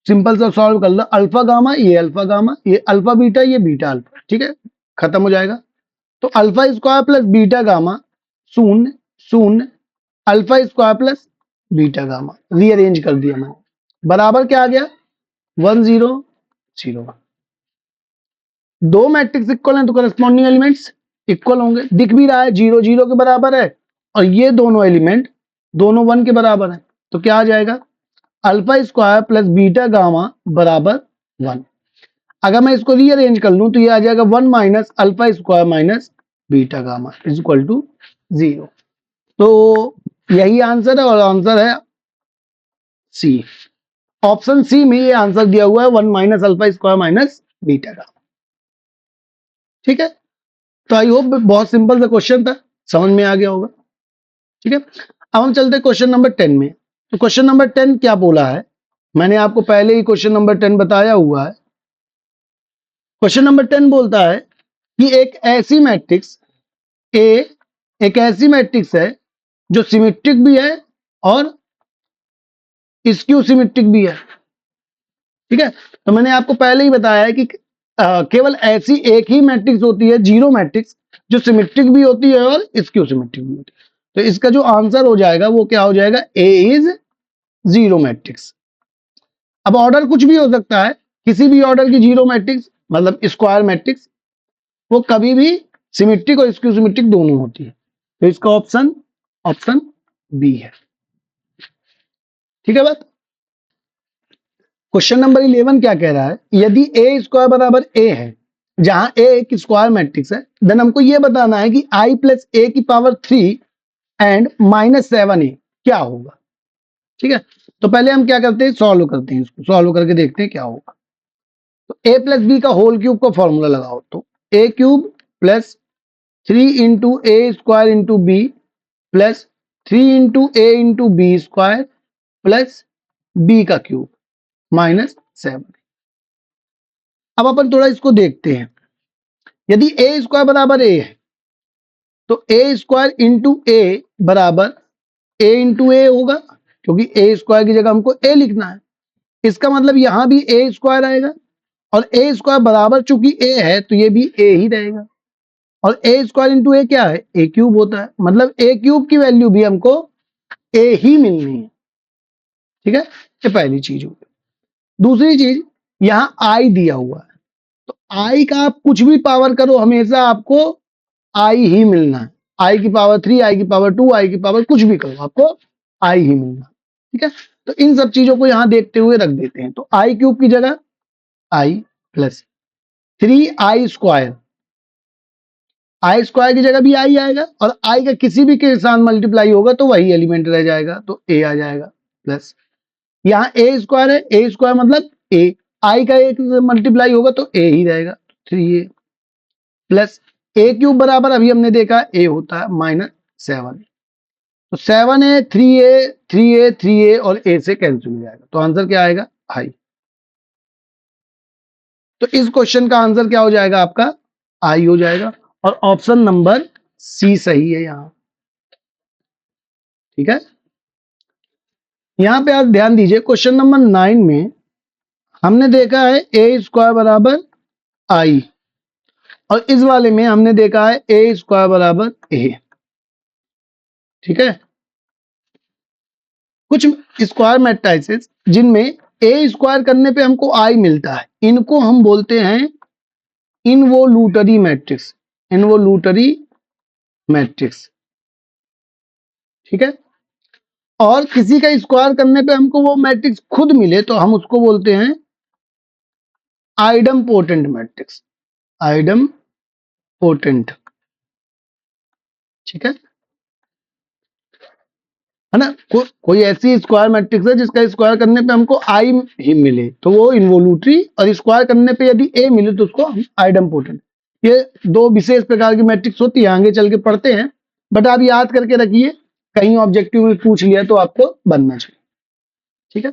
सिंपल सा सॉल्व कर लो, अल्फा गामा, ये अल्फा बीटा, ये बीटा अल्फा। ठीक है, खत्म हो जाएगा। तो alpha square plus beta gamma 0 0, alpha square plus beta gamma rearrange कर दिया मैंने, बराबर क्या आ गया 1 0 0 1। दो मैट्रिक्स इक्वल हैं तो करस्पॉन्डिंग एलिमेंट्स इक्वल होंगे। दिख भी रहा है 0 0 के बराबर है और ये दोनों एलिमेंट दोनों 1 के बराबर है, तो क्या आ जाएगा alpha square plus beta gamma बराबर 1। अगर मैं इसको रीअरेंज कर लूं तो ये आ जाएगा 1 minus alpha square minus beta gamma is equal to 0। तो यही आंसर है और आंसर है सी, ऑप्शन सी में ये आंसर दिया हुआ है 1 minus alpha square minus beta gamma. ठीक है, तो आई होप बहुत सिंपल सा क्वेश्चन था, समझ में आ गया होगा। ठीक है, अब हम चलते हैं क्वेश्चन नंबर 10 में। तो क्वेश्चन नंबर 10 क्या बोला है, मैंने आपको पहले ही क्वेश्चन नंबर 10 बताया हुआ है। क्वेश्चन नंबर 10 बोलता है कि एक ऐसी मैट्रिक्स ए एक ऐसी मैट्रिक्स है जो सिमेट्रिक भी है और स्क्यू सिमेट्रिक भी है। ठीक है, तो मैंने आपको पहले ही बताया है कि केवल ऐसी एक ही मैट्रिक्स होती है जीरो मैट्रिक्स जो सिमेट्रिक भी होती है और स्क्यू सिमेट्रिक भी होती है। तो इसका जो आंसर हो जाएगा वो क्या हो जाएगा ए इज जीरो मैट्रिक्स। अब ऑर्डर कुछ भी हो सकता है, किसी भी ऑर्डर की जीरो मैट्रिक्स मतलब स्क्वायर मैट्रिक्स वो कभी भी सिमेट्रिक और स्क्यू सिमेट्रिक दोनों होती है। तो इसका ऑप्शन बी है। ठीक है बात। क्वेश्चन नंबर 11 क्या कह रहा है, यदि ए स्क्वायर बराबर ए है जहां ए एक स्क्वायर मैट्रिक्स है, देन हमको यह बताना है कि आई प्लस ए की पावर 3 एंड -7a क्या होगा। ठीक है, तो पहले हम क्या करते हैं सॉल्व करते हैं, इसको सॉल्व करके देखते हैं क्या होगा। तो a प्लस बी का होल क्यूब का फॉर्मूला लगाओ, तो a cube plus 3 into A square into B plus 3 into A into B square plus B का क्यूब -7। अब अपन थोड़ा इसको देखते हैं, यदि ए स्क्वायर बराबर ए है तो ए स्क्वायर इंटू ए बराबर ए इंटू ए होगा, क्योंकि ए स्क्वायर की जगह हमको ए लिखना है। इसका मतलब यहां भी ए स्क्वायर आएगा और ए स्क्वायर बराबर चूंकि ए है तो ये भी ए ही रहेगा। और ए स्क्वायर इंटू ए क्या है, ए क्यूब होता है, मतलब ए क्यूब की वैल्यू भी हमको ए ही मिलनी है। ठीक है, ये पहली चीज होगी। दूसरी चीज, यहां आई दिया हुआ है, तो आई का आप कुछ भी पावर करो, हमेशा आपको आई ही मिलना है। आई की पावर 3, आई की पावर 2, आई की पावर कुछ भी करो, आपको आई ही मिलना। ठीक है, तो इन सब चीजों को यहां देखते हुए रख देते हैं। तो आई क्यूब की जगह आई प्लस 3i², आई स्क्वायर की जगह भी आई आएगा, और आई का किसी भी के साथ मल्टीप्लाई होगा तो वही एलिमेंट रह जाएगा, तो ए आ जाएगा प्लस, यहाँ ए स्क्वायर है, ए स्क्वायर मतलब ए, आई का एक मल्टीप्लाई होगा तो ए ही रहेगा, 3a प्लस ए क्यूब बराबर अभी हमने देखा ए होता है -7, तो 7a 3a 3a 3a और a से कैंसिल हो जाएगा, तो आंसर क्या आएगा, आई। तो इस क्वेश्चन का आंसर क्या हो जाएगा आपका, आई हो जाएगा, और ऑप्शन नंबर सी सही है यहां। ठीक है, यहां पे आप ध्यान दीजिए, क्वेश्चन नंबर 9 में हमने देखा है ए स्क्वायर बराबर आई, और इस वाले में हमने देखा है ए स्क्वायर बराबर ए। ठीक है, कुछ स्क्वायर मैट्रिसेस जिनमें ए स्क्वायर करने पे हमको आई मिलता है, इनको हम बोलते हैं इनवोल्यूटरी मैट्रिक्स, इनवोल्यूटरी मैट्रिक्स। ठीक है, और किसी का स्क्वायर करने पे हमको वो मैट्रिक्स खुद मिले तो हम उसको बोलते हैं idem potent matrix, idem potent. ठीक है ना, कोई ऐसी स्क्वायर मैट्रिक्स है जिसका स्क्वायर करने पे हमको आई ही मिले तो वो इनवोल्यूटरी, और स्क्वायर करने पे यदि ए मिले तो उसको हम आइडम पोटेंट। ये दो विशेष प्रकार की मैट्रिक्स होती है, आगे चल के पढ़ते हैं, बट आप याद करके रखिए, कहीं ऑब्जेक्टिव में पूछ लिया तो आपको बनना चाहिए। ठीक है,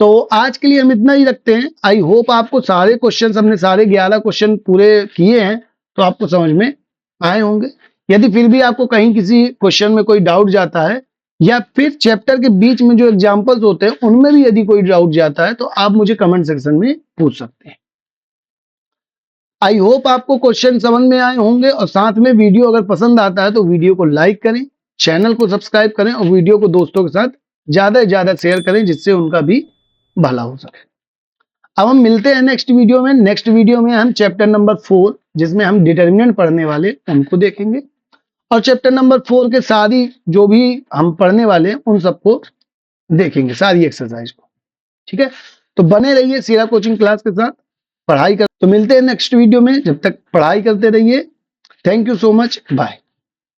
तो आज के लिए हम इतना ही रखते हैं। आई होप आपको सारे क्वेश्चन, हमने सारे 11 क्वेश्चन पूरे किए हैं तो आपको समझ में आए होंगे। यदि फिर भी आपको कहीं किसी क्वेश्चन में कोई डाउट जाता है, या फिर चैप्टर के बीच में जो एग्जाम्पल्स होते हैं उनमें भी यदि कोई डाउट जाता है तो आप मुझे कमेंट सेक्शन में पूछ सकते हैं। आई होप आपको क्वेश्चन समझ में आए होंगे, और साथ में वीडियो अगर पसंद आता है तो वीडियो को लाइक करें, चैनल को सब्सक्राइब करें, और वीडियो को दोस्तों के साथ ज्यादा से ज्यादा शेयर करें जिससे उनका भी भला हो सके। अब हम मिलते हैं नेक्स्ट वीडियो में। नेक्स्ट वीडियो में हम चैप्टर नंबर 4, जिसमें हम डिटर्मिनेंट पढ़ने वाले उनको देखेंगे, और चैप्टर नंबर 4 के सारी जो भी हम पढ़ने वाले हैं उन सबको देखेंगे, सारी एक्सरसाइज को। ठीक है, तो बने रहिए सीरा कोचिंग क्लास के साथ, पढ़ाई कर। तो मिलते हैं नेक्स्ट वीडियो में, जब तक पढ़ाई करते रहिए। Thank you so much, bye.